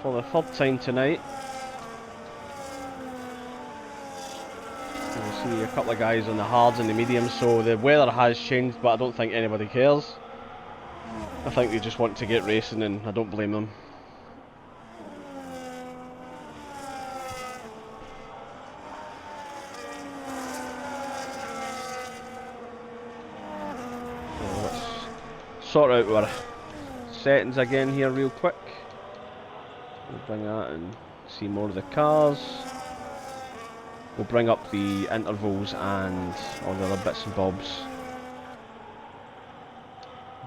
for the third time tonight. You'll see a couple of guys on the hards and the mediums, so the weather has changed, but I don't think anybody cares. I think they just want to get racing, and I don't blame them. Sort out our settings again here real quick. We'll bring that and see more of the cars. We'll bring up the intervals and all the other bits and bobs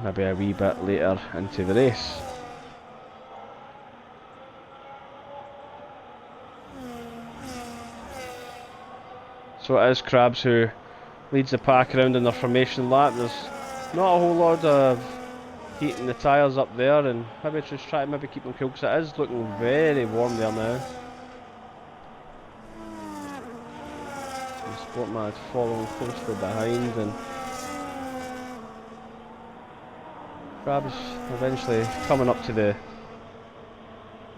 maybe a wee bit later into the race. So it is Krabs who leads the pack around in their formation lap. There's not a whole lot of heating the tyres up there, and maybe just try to maybe keep them cool, because it is looking very warm there now. The Sportman following closely behind, and Krabs eventually coming up to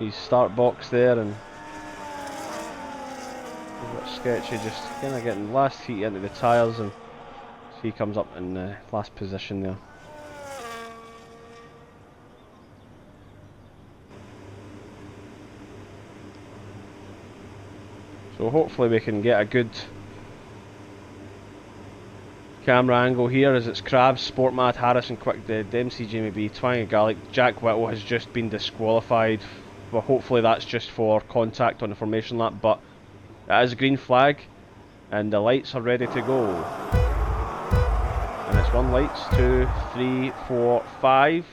his start box there, and a bit sketchy, just kind of getting last heat into the tyres, and he comes up in last position there. So hopefully we can get a good camera angle here, as it's Krabs, Sportmad, Harrison, Quick Dead, MC Jamie B, Twang and Garlic. Jack Whittle has just been disqualified. Well, hopefully that's just for contact on the formation lap, but it is a green flag and the lights are ready to go. And it's 1 lights, 2, 3, 4, 5.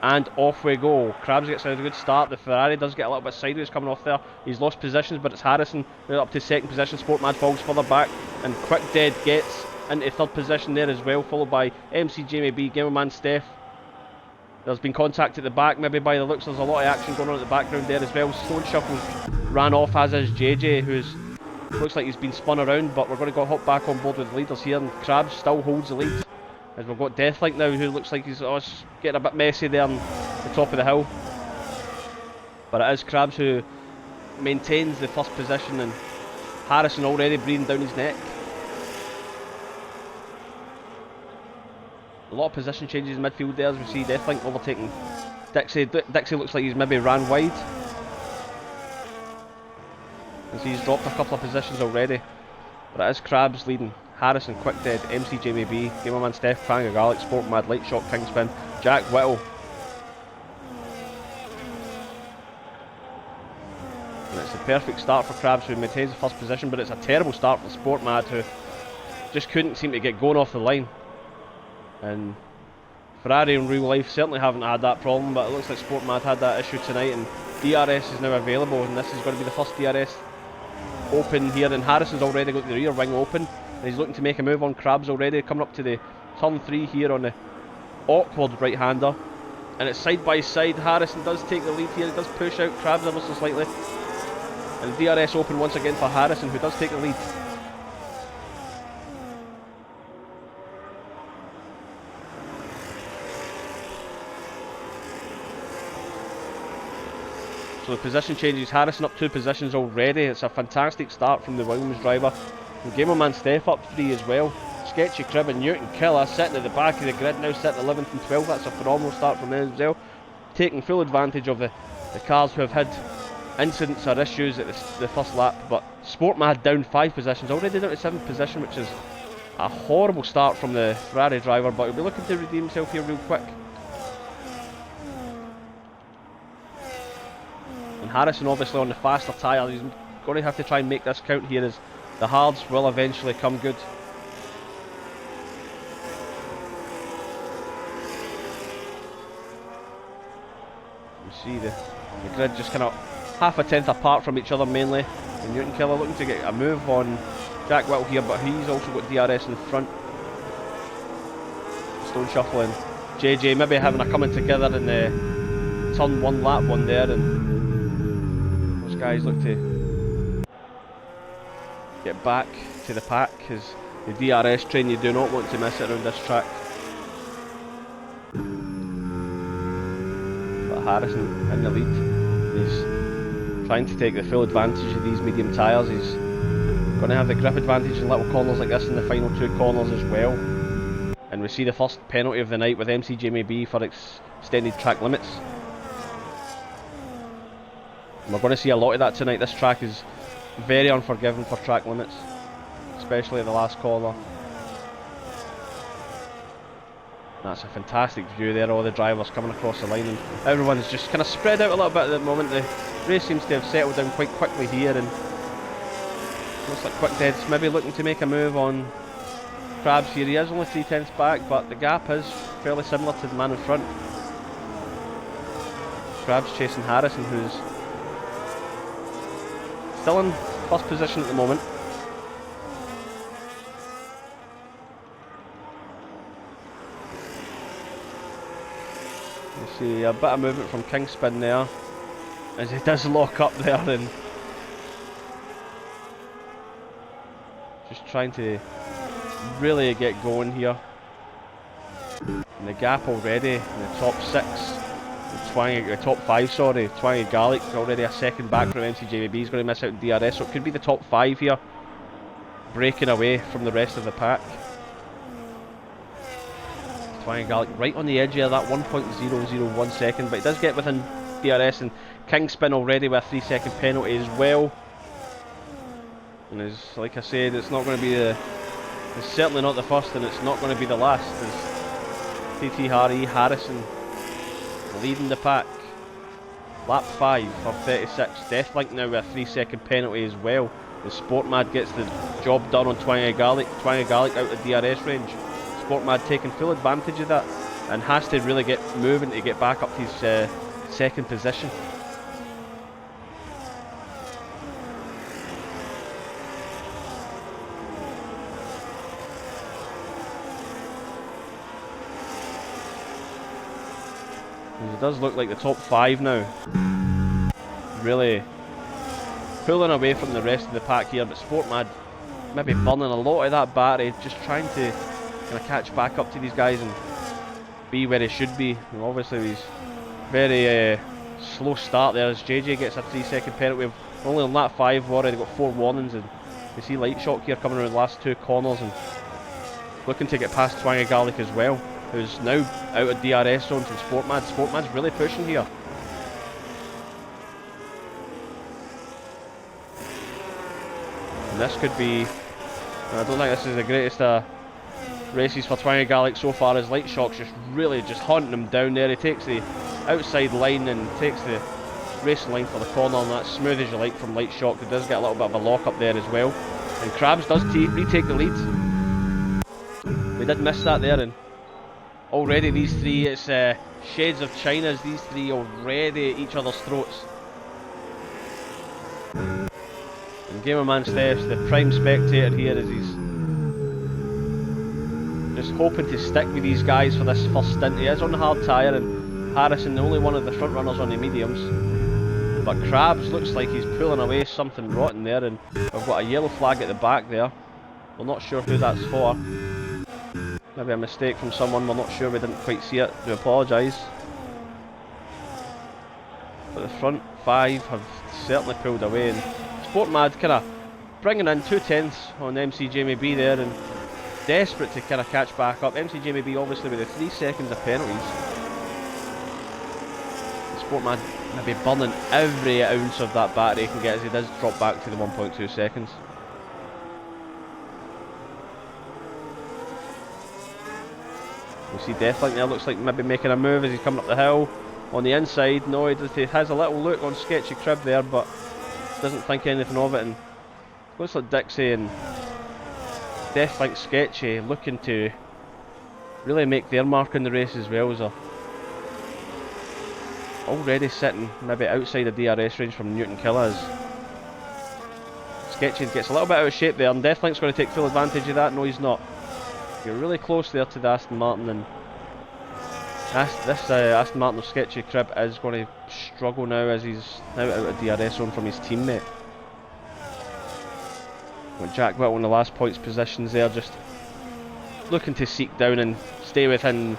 And off we go. Krabs gets a good start. The Ferrari does get a little bit sideways coming off there. He's lost positions, but it's Harrison up to second position. Sportmad falls further back, and Quick Dead gets into third position there as well, followed by MC Jamie B, Gamerman Steph. There's been contact at the back, maybe by the looks. There's a lot of action going on at the background there as well. Stone Shuffle ran off, as is JJ, who's looks like he's been spun around, but we're going to go hop back on board with the leaders here, and Krabs still holds the lead. As we've got Deathlink now, who looks like he's getting a bit messy there on the top of the hill. but it is Krabs who maintains the first position, and Harrison already breathing down his neck. A lot of position changes in midfield there as we see Deathlink overtaking Dixie. Dixie looks like he's maybe ran wide. You see he's dropped a couple of positions already. But it is Krabs leading. Harrison, Quick Dead, MC Jamie B, Gamerman Steph, Kranga Garlic, Sport Mad, Light Shot, Kingspin, Jack Whittle. And it's a perfect start for Krabs, who maintains the first position, but it's a terrible start for Sport Mad, who just couldn't seem to get going off the line. And Ferrari in real life certainly haven't had that problem, but it looks like Sport Mad had that issue tonight, and DRS is now available, and this is going to be the first DRS open here, and Harrison's already got the rear wing open, and he's looking to make a move on Krabs already, coming up to the turn 3 here on the awkward right-hander, and it's side by side. Harrison does take the lead here, he does push out Krabs ever so slightly, and DRS open once again for Harrison, who does take the lead. So the position changes, Harrison up 2 positions already. It's a fantastic start from the Williams driver. And Gamerman Steph up 3 as well. Sketchy Crib and Newton Killer sitting at the back of the grid now, sitting 11th and 12th. That's a phenomenal start from them as well. Taking full advantage of the cars who have had incidents or issues at the first lap. But Sport Mad down 5 positions, already down to 7th position, which is a horrible start from the Ferrari driver. But he'll be looking to redeem himself here real quick. And Harrison obviously on the faster tyre, he's going to have to try and make this count here, as the hards will eventually come good. You see the grid just kind of half a tenth apart from each other mainly. And Newton Killer looking to get a move on Jack Whittle here, but he's also got DRS in the front. Stone Shuffle and JJ maybe having a coming together in the turn 1 lap one there, and those guys look to get back to the pack, because the DRS train, you do not want to miss it around this track. But Harrison in the lead, he's trying to take the full advantage of these medium tyres. He's going to have the grip advantage in little corners like this in the final 2 corners as well. And we see the first penalty of the night with MC Jamie B for extended track limits. And we're going to see a lot of that tonight. This track is very unforgiving for track limits, especially at the last corner. That's a fantastic view there, all the drivers coming across the line, and everyone's just kind of spread out a little bit at the moment. The race seems to have settled down quite quickly here, and looks like Quick Dead's maybe looking to make a move on Krabs here. He is only 3/10 back, but the gap is fairly similar to the man in front. Krabs chasing Harrison, who's still in first position at the moment. You see a bit of movement from Kingspin there, as he does lock up there, and just trying to really get going here. And the gap already in the top 6. The top 5, sorry. Twangy Garlic already a second back from MCJB. He's going to miss out on DRS, so it could be the top 5 here, breaking away from the rest of the pack. Twangy Garlic right on the edge here, that 1.001 second, but he does get within DRS, and Kingspin already with a 3-second penalty as well. And as like I said, it's not going to be it's certainly not the first, and it's not going to be the last, as TT Harrison leading the pack. Lap 5 for 36. Deathlink now with a 3-second penalty as well. The Sport Mad gets the job done on Twangy Garlic. Twangy Garlic out of DRS range. Sport Mad taking full advantage of that, and has to really get moving to get back up to his second position. It does look like the top 5 now really pulling away from the rest of the pack here, but Sport Mad maybe burning a lot of that battery, just trying to kind of catch back up to these guys and be where he should be. And obviously he's very slow start there as JJ gets a 3-second penalty. We've only on that 5, we've already got 4 warnings, and you see Light Shock here coming around the last 2 corners and looking to get past Twangy Garlic as well, who's now out of DRS zone from Sportmad. Sportmad's really pushing here. And this could be, I don't think this is the greatest races for Twangy Garlic so far, as Light Shock's just really just hunting him down there. He takes the outside line and takes the racing line for the corner, and that's smooth as you like from Light Shock. It does get a little bit of a lock up there as well, and Krabs does retake the lead. We did miss that there, and already these three, it's shades of China's, these three already at each other's throats. And Gamerman Steph's the prime spectator here, as he's just hoping to stick with these guys for this first stint. He is on the hard tyre, and Harrison the only one of the front runners on the mediums. But Krabs looks like he's pulling away something rotten there, and we've got a yellow flag at the back there. We're not sure who that's for. Maybe a mistake from someone, we're not sure, we didn't quite see it. Do apologise. But the front 5 have certainly pulled away, and Sportmad kind of bringing in 2/10 on MC Jamie B there, and desperate to kind of catch back up. MC Jamie B obviously with the 3 seconds of penalties. Sportmad maybe burning every ounce of that battery he can get, as he does drop back to the 1.2 seconds. We see Deathlink there, looks like maybe making a move as he's coming up the hill. On the inside, no, he has a little look on Sketchy Crib there, but doesn't think anything of it, and looks like Dixie and Deathlink Sketchy looking to really make their mark in the race as well, as they're already sitting maybe outside the DRS range from Newton Killers. Sketchy gets a little bit out of shape there, and Deathlink's going to take full advantage of that. No, he's not. You're really close there to the Aston Martin, and this Aston Martin of Sketchy Crib is going to struggle now, as he's now out of DRS zone from his teammate. With Jack Whittle in the last points positions there, just looking to seek down and stay within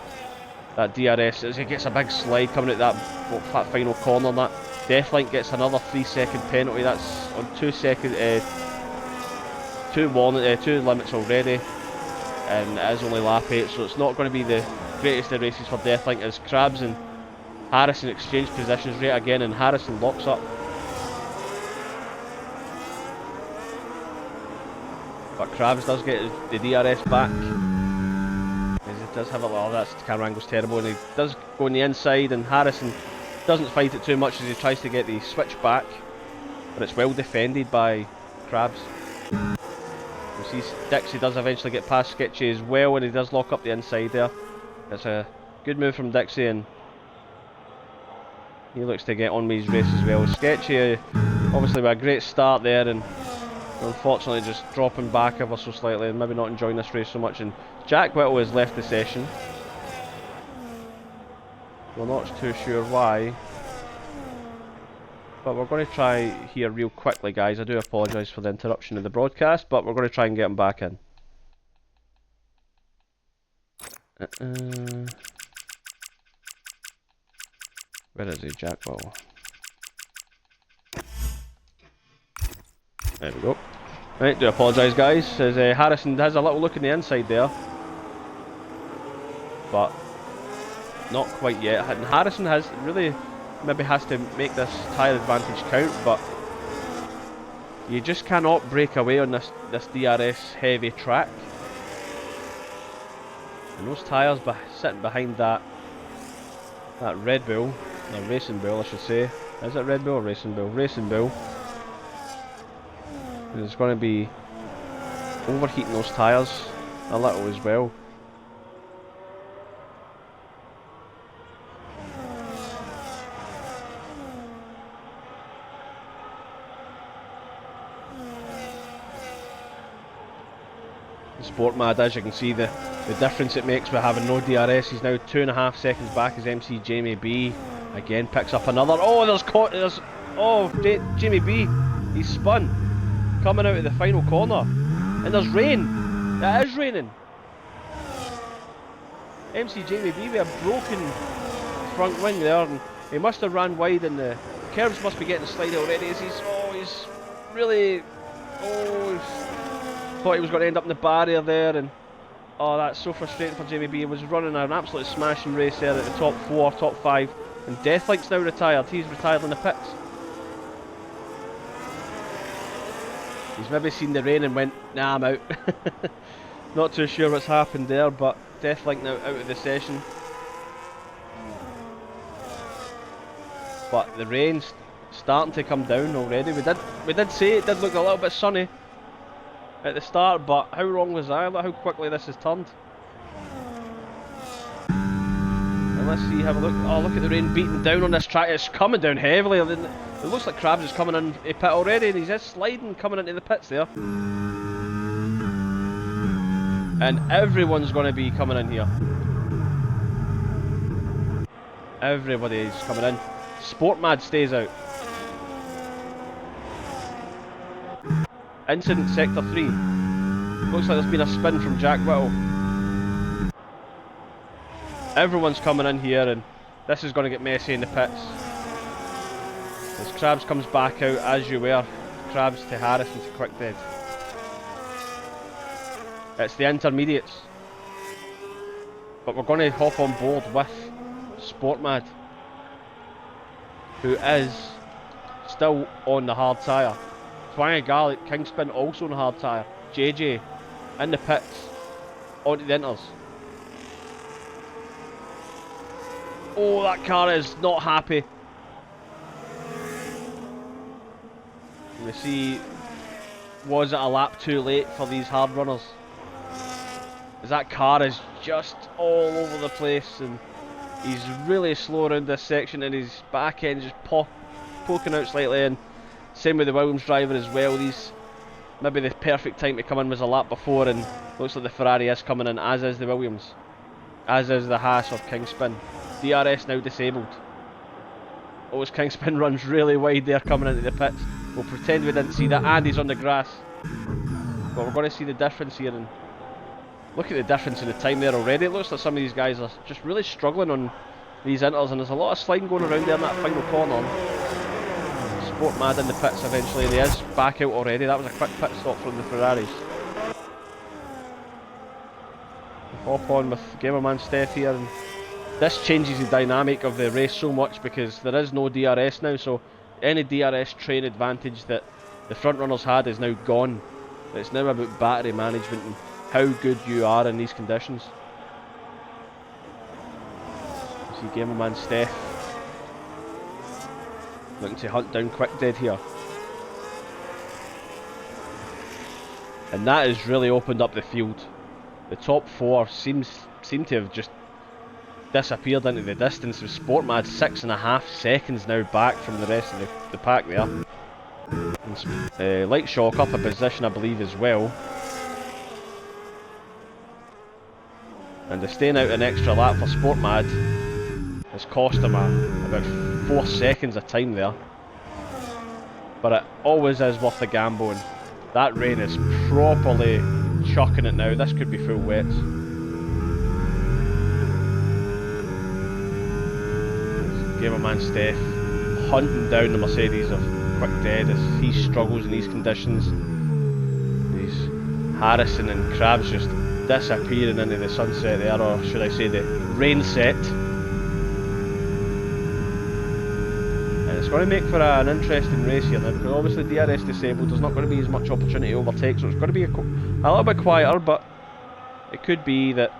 that DRS as he gets a big slide coming out that final corner. That Deathlink gets another 3-second penalty. That's on 2 limits already, and it is only lap 8, so it's not going to be the greatest of races for Deathlink, as Krabs and Harrison exchange positions right again, and Harrison locks up. But Krabs does get the DRS back. He does have a lot of that camera angle's terrible, and he does go on the inside, and Harrison doesn't fight it too much as he tries to get the switch back, but it's well defended by Krabs. You see Dixie does eventually get past Sketchy as well, and he does lock up the inside there. It's a good move from Dixie, and he looks to get on with his race as well. Sketchy obviously with a great start there, and unfortunately just dropping back ever so slightly and maybe not enjoying this race so much. And Jack Whittle has left the session. We're not too sure why, but we're going to try here real quickly, guys. I do apologise for the interruption of the broadcast, but we're going to try and get him back in. Where is he, Jack Whittle? There we go. Right, do apologise, guys, as Harrison has a little look in the inside there, but not quite yet. And Harrison has really maybe has to make this tyre advantage count, but you just cannot break away on this DRS heavy track. And those tyres sitting behind that Red Bull, or Racing Bull I should say. Is it Red Bull or Racing Bull? Racing Bull. It's going to be overheating those tyres a little as well. Sportmad, as you can see, the difference it makes with having no DRS. He's now 2.5 seconds back as MC Jamie B again picks up another. Oh, Jamie B, he's spun coming out of the final corner, and there's rain. It is raining. MC Jamie B with a broken front wing there, and He must have ran wide, and the curves must be getting slidey already. As he's really thought he was going to end up in the barrier there, and oh, that's so frustrating for Jamie B. He was running an absolute smashing race there at the top 4, top 5, and Deathlike's now retired. He's retired in the pits. He's maybe seen the rain and went, nah, I'm out. Not too sure what's happened there, but Deathlike now out of the session. But the rain's starting to come down already. We did say it did look a little bit sunny at the start, but how wrong was I? Look how quickly this has turned. And let's see, have a look. Oh, look at the rain beating down on this track. It's coming down heavily. It looks like Krabs is coming in a pit already, and he's just sliding coming into the pits there. And everyone's going to be coming in here. Everybody's coming in. Sportmad stays out. Incident Sector 3. Looks like there's been a spin from Jack Whittle. Everyone's coming in here, and this is going to get messy in the pits. As Krabs comes back out, as you were. Krabs to Harrison to Quick Dead. It's the intermediates. But we're going to hop on board with Sportmad, who is still on the hard tyre. Twangy Garlic, Kingspin also on the hard tyre. JJ in the pits, onto the inters. Oh, that car is not happy. We see, was it a lap too late for these hard runners? As that car is just all over the place, and he's really slow around this section, and his back end just poking out slightly. And same with the Williams driver as well. Maybe the perfect time to come in was a lap before, and looks like the Ferrari is coming in, as is the Williams, as is the Haas of Kingspin. DRS now disabled. Oh, his Kingspin runs really wide there coming into the pits. We'll pretend we didn't see that, and he's on the grass. But we're going to see the difference here, and look at the difference in the time there already. It looks like some of these guys are just really struggling on these inters, and there's a lot of sliding going around there in that final corner. Sportmad in the pits eventually, and he is back out already. That was a quick pit stop from the Ferraris. Hop on with Gamerman Steph here, and this changes the dynamic of the race so much because there is no DRS now, so any DRS train advantage that the front runners had is now gone. It's now about battery management and how good you are in these conditions. See Gamerman Steph looking to hunt down Quick Dead here. And that has really opened up the field. The top 4 seem to have just disappeared into the distance, with Sportmad 6.5 seconds now back from the rest of the pack there. And, Light Shock up a position, I believe, as well. And the staying out an extra lap for Sportmad has cost him about 4 seconds of time there. But it always is worth the gamble, and that rain is properly chucking it now. This could be full wets. Gamerman Steph hunting down the Mercedes of Quick Dead as he struggles in these conditions. These Harrison and Krabs just disappearing into the sunset there, or should I say the rain set. And it's going to make for an interesting race here now, because obviously DRS disabled, there's not going to be as much opportunity to overtake, so it's going to be a little bit quieter, but it could be that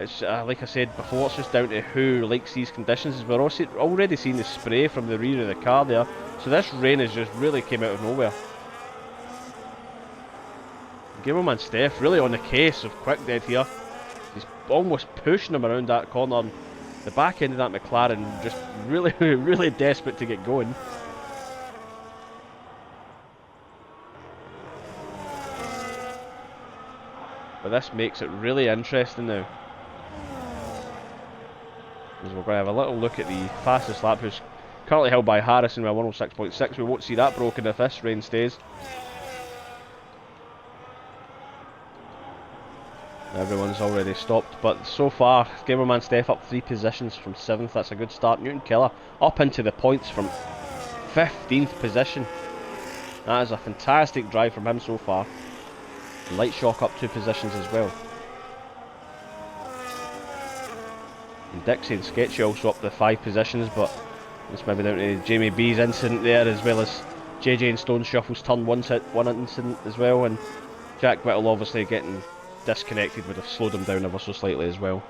it's, like I said before, it's just down to who likes these conditions. We're also already seeing the spray from the rear of the car there, so this rain has just really came out of nowhere. Gamerman Steph really on the case of Quick Dead here. He's almost pushing him around that corner, and the back end of that McLaren just really, really desperate to get going. But this makes it really interesting now. We're going to have a little look at the fastest lap, who's currently held by Harrison with 106.6. We won't see that broken if this rain stays. Everyone's already stopped, but so far, Gamerman Steph up 3 positions from 7th. That's a good start. Newton Killer up into the points from 15th position. That is a fantastic drive from him so far. Light Shock up 2 positions as well. And Dixie and Sketchy also up the 5 positions, but it's maybe down to Jamie B's incident there, as well as JJ and Stone Shuffle's turn 1 incident as well, and Jack Whittle obviously getting disconnected would have slowed him down ever so slightly as well.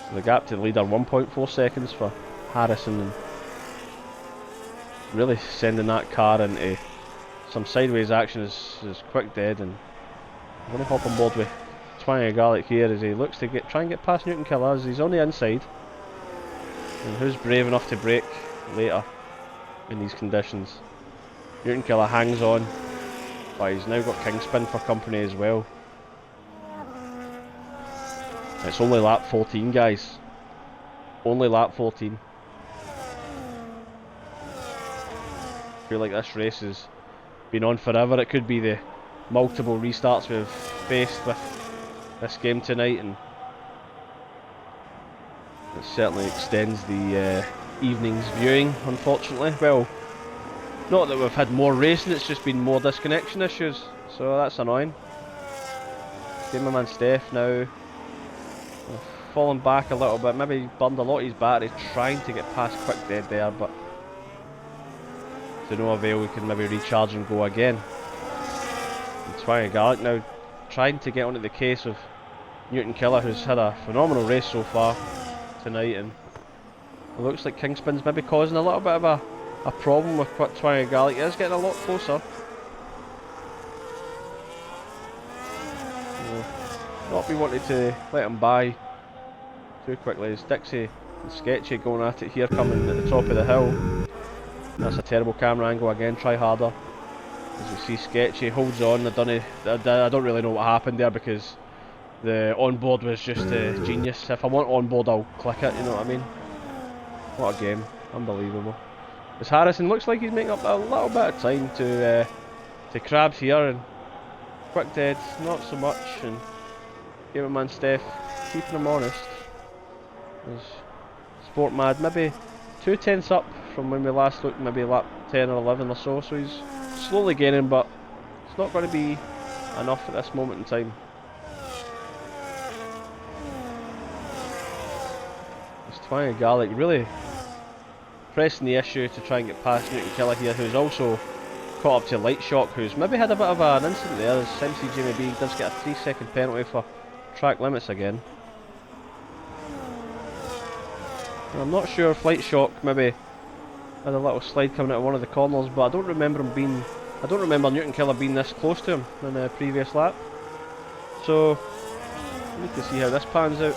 So the gap to the leader 1.4 seconds for Harrison, and really sending that car into some sideways action is quick dead. And I'm going to hop on board with Twang Garlic here as he looks to try and get past Newton Killer as he's on the inside. And who's brave enough to brake later in these conditions? Newton Killer hangs on, but he's now got Kingspin for company as well. It's only lap 14, guys. Only lap 14. I feel like this race has been on forever. It could be the multiple restarts we've faced with this game tonight, and it certainly extends the evening's viewing, unfortunately. Well, not that we've had more racing, it's just been more disconnection issues, so that's annoying. Gamerman Steph now falling back a little bit, maybe burned a lot of his battery trying to get past Quick Dead there, but to no avail. We can maybe recharge and go again. And Twang Garlic now trying to get onto the case of Newton Killer, who's had a phenomenal race so far tonight, and it looks like Kingspin's maybe causing a little bit of a problem with Twang Garlic. He is getting a lot closer. Not be wanting to let him by too quickly. As Dixie and Sketchy going at it here, coming at the top of the hill. That's a terrible camera angle again. Try harder. As you see, Sketchy holds on. I don't really know what happened there, because the onboard was just genius. If I want onboard, I'll click it. You know what I mean? What a game! Unbelievable. As Harrison looks like he's making up a little bit of time to Krabs here, and Quick Dead not so much, and Gamerman Steph keeping him honest. As Sport Mad maybe 2/10 up from when we last looked, maybe lap 10 or 11 or so, so he's slowly gaining, but it's not going to be enough at this moment in time. It's Twang Garlic really pressing the issue to try and get past Newton Killer here, who's also caught up to Light Shock, who's maybe had a bit of an incident there, as MC Jamie B does get a 3-second penalty for track limits again. And I'm not sure if Light Shock maybe had a little slide coming out of one of the corners, but I don't remember Newton Killer being this close to him in the previous lap. So we need to see how this pans out.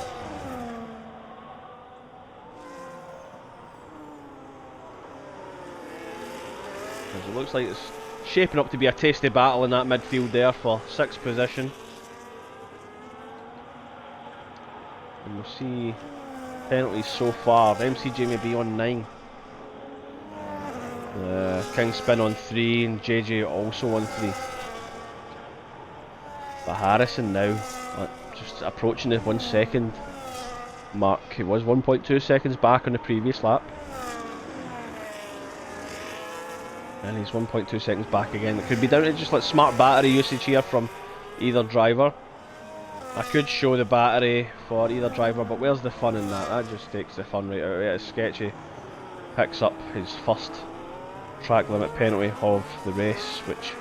As it looks like it's shaping up to be a tasty battle in that midfield there for 6th position. And we'll see penalties so far. MC Jamie B on 9. Kingspin on 3, and JJ also on 3. But Harrison now just approaching the 1 second mark. He was 1.2 seconds back on the previous lap, and he's 1.2 seconds back again. It could be down to just like smart battery usage here from either driver. I could show the battery for either driver, but where's the fun in that? That just takes the fun right out of it. It's Sketchy picks up his first track limit penalty of the race, which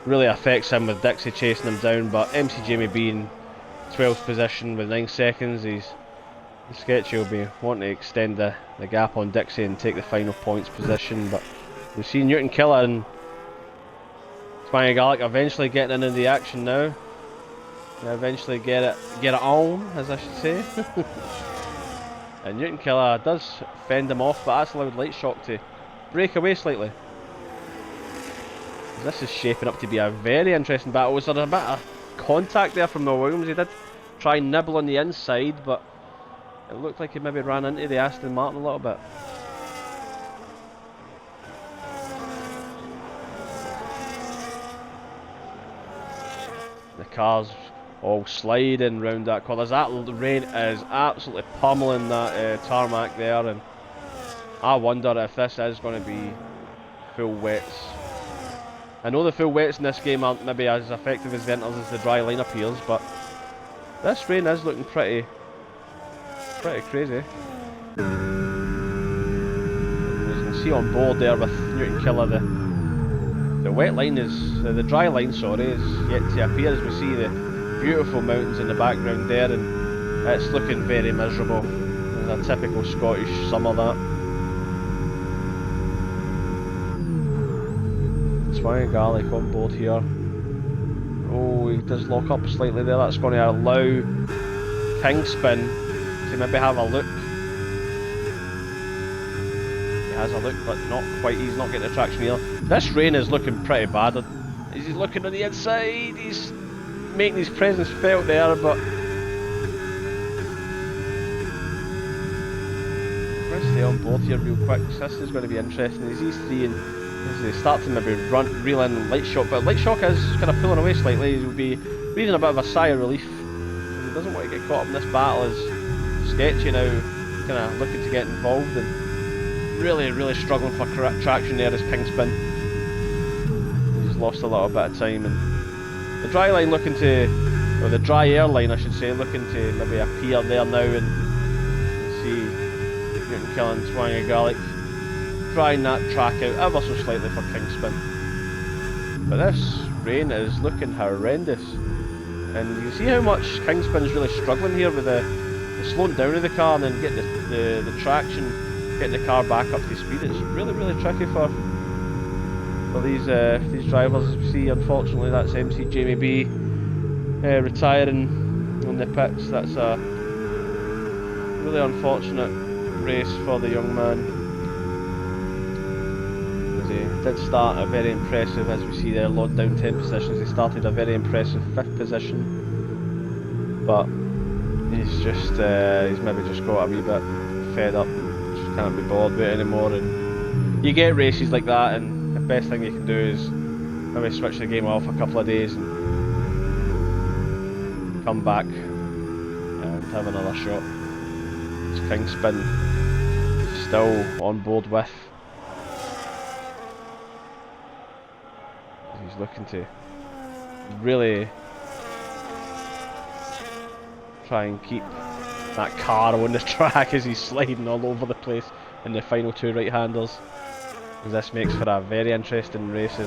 really affects him with Dixie chasing him down, but MC Jamie B in 12th position with 9 seconds. Sketchy will be wanting to extend the gap on Dixie and take the final points position, but we see Newton Killer and Twang Garlic eventually getting into the action now. They eventually get it on, as I should say. And Newton Killer does fend him off, but that's allowed Light Shock to break away slightly. This is shaping up to be a very interesting battle. Was there a bit of contact there from Noah Williams? He did try and nibble on the inside, but it looked like he maybe ran into the Aston Martin a little bit. The car's all sliding round that corner. That rain is absolutely pummeling that tarmac there, and I wonder if this is going to be full wets. I know the full wets in this game aren't maybe as effective as the inters as the dry line appears, but this rain is looking pretty crazy. As you can see on board there with Newton Killer, the wet line is, the dry line, sorry, is yet to appear, as we see the beautiful mountains in the background there, and it's looking very miserable. It's a typical Scottish summer, that. Swinging garlic on board here. Oh, he does lock up slightly there. That's going to allow Kingspin to maybe have a look. He has a look, but not quite. He's not getting the traction here. This rain is looking pretty bad. He's looking on the inside. He's making his presence felt there, but let's stay on board here real quick. This is going to be interesting. As these three and as they start to maybe reel in Light Shock, but Light Shock is kind of pulling away slightly. He'll be breathing a bit of a sigh of relief. He doesn't want to get caught up in this battle, as Sketchy now kind of looking to get involved and really struggling for traction there as Kingspin. He's lost a little bit of time, and the dry line looking to, or the dry air line I should say, looking to maybe appear there now, and see Newton killing Swanging Garlic, drying that track out ever so slightly for Kingspin. But this rain is looking horrendous, and you can see how much Kingspin's really struggling here with the slowing down of the car and then getting the traction, getting the car back up to speed. It's really tricky for these drivers. As we see, unfortunately, that's MC Jamie B retiring on the pits. That's a really unfortunate race for the young man. He did start a very impressive, as we see there, logged down 10 positions. He started a very impressive 5th position, but he's maybe just got a wee bit fed up, just can't be bothered with it anymore. And you get races like that, and the best thing you can do is maybe switch the game off a couple of days and come back and have another shot. It's Kingspin still on board with. He's looking to really try and keep that car on the track as he's sliding all over the place in the final two right-handers. This makes for a very interesting race.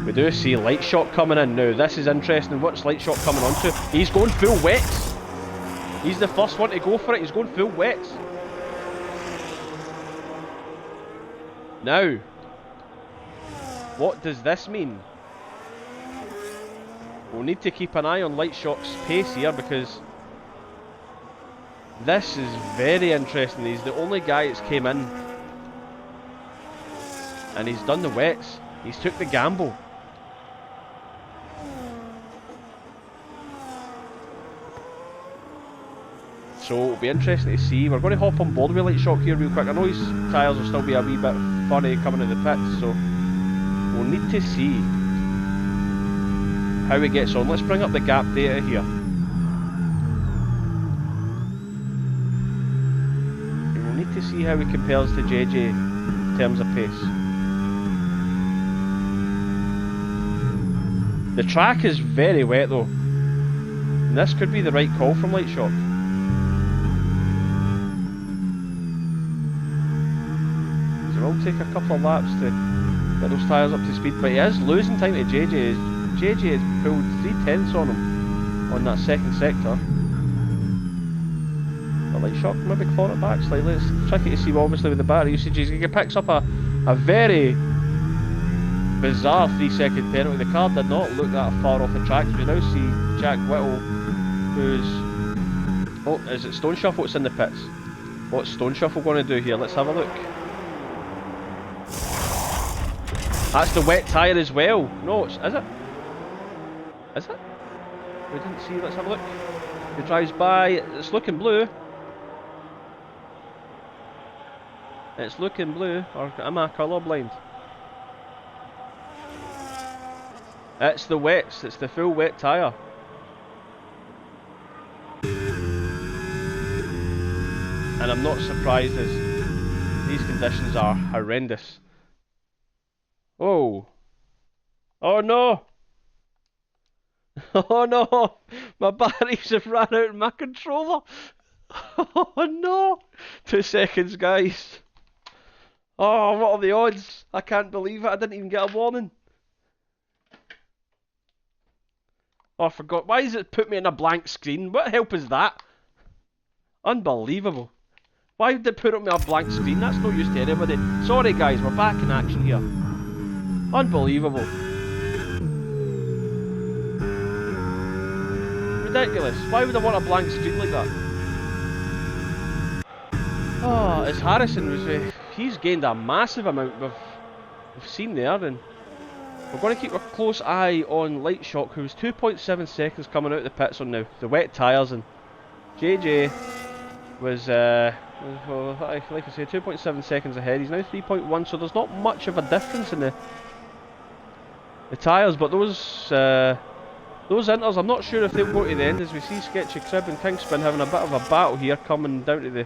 We do see Light Shock coming in now. This is interesting. What's Light Shock coming onto? He's going full wets. He's the first one to go for it. He's going full wets. Now, what does this mean? We'll need to keep an eye on Light Shock's pace here, because this is very interesting. He's the only guy that's came in and he's done the wets. He's took the gamble. So it'll be interesting to see. We're going to hop on board with Light Shock here real quick. I know his tyres will still be a wee bit funny coming to the pits, so we'll need to see how he gets on. Let's bring up the gap data here. We'll need to see how he compares to JJ in terms of pace. The track is very wet though, and this could be the right call from Light Shock. So it'll take a couple of laps to get those tyres up to speed, but he is losing time to JJ. JJ has pulled 3/10 on him on that second sector. The Light Shock maybe clawing it back slightly. It's tricky to see, obviously, with the battery usages. He picks up a very bizarre 3-second penalty. The car did not look that far off the track. We now see Jack Whittle, who's... Oh, is it Stone Shuffle that's in the pits? What's Stone Shuffle going to do here? Let's have a look. That's the wet tyre as well. No, is it? Is it? We didn't see. Let's have a look. He drives by. It's looking blue. It's looking blue. Or am I colourblind? It's the wets. It's the full wet tyre. and I'm not surprised as these conditions are horrendous. Oh. Oh no! Oh no! My batteries have ran out in my controller! Oh no! 2 seconds, guys. Oh, what are the odds? I can't believe it. I didn't even get a warning. Oh, I forgot. Why has it put me in a blank screen? What help is that? Unbelievable. Why did it put me on a blank screen? That's no use to anybody. Sorry guys, we're back in action here. Unbelievable. Ridiculous. Why would I want a blank screen like that? Oh, as Harrison was, he's gained a massive amount we've seen there, and we're going to keep a close eye on Lightshock, who's 2.7 seconds coming out of the pits on the wet tyres, and JJ was, like I say, 2.7 seconds ahead. He's now 3.1, so there's not much of a difference in the tyres, but those inters, I'm not sure if they'll go to the end, as we see Sketchy Crib and Kingspin having a bit of a battle here, coming down to the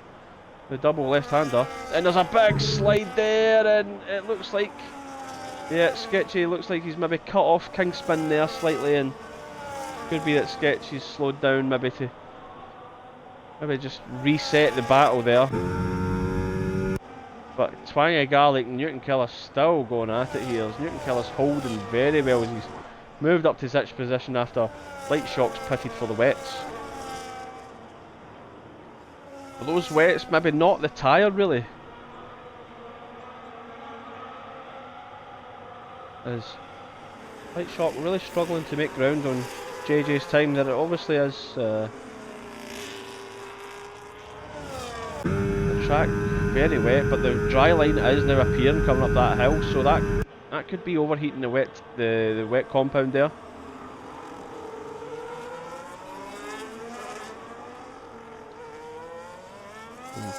double left-hander. And there's a big slide there, and it looks like, yeah, Sketchy looks like he's maybe cut off Kingspin there slightly, and could be that Sketchy's slowed down maybe to just reset the battle there. But Twangy Garlic and Newton Killer's still going at it here. Newton Killer's holding very well as he's moved up to ditch position after Lightshock's pitted for the wets. But those wets, maybe not the tyre really. As Lightshock really struggling to make ground on JJ's time there. It obviously is the track very wet, but the dry line is now appearing coming up that hill, so that could be overheating the wet compound there. And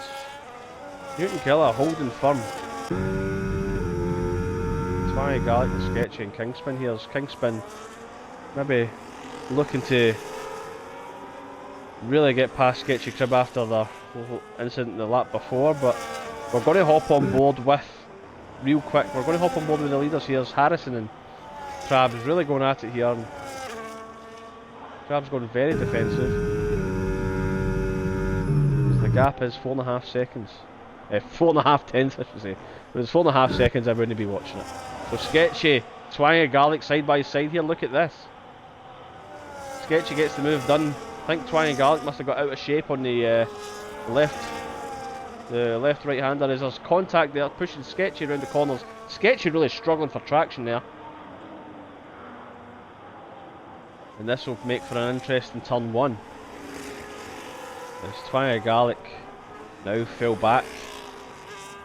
Newton Killer holding firm. Twangy Garlic and Sketchy and Kingspin here. Kingspin maybe looking to really get past Sketchy Crib after the incident in the lap before, but we're going to hop on board with, real quick, we're going to hop on board with the leaders here. Harrison and Crab's really going at it here, and Crab's going very defensive. The gap is 4.5 seconds. 4.5 tenths I should say. If it was 4.5 seconds I wouldn't be watching it. So Sketchy, Twangy Garlic side by side here, look at this. Sketchy gets the move done. I think Twangy Garlic must have got out of shape on the left right hander as there's contact there, pushing Sketchy around the corners. Sketchy really struggling for traction there. And this will make for an interesting turn one. As Twangy Garlic now fell back.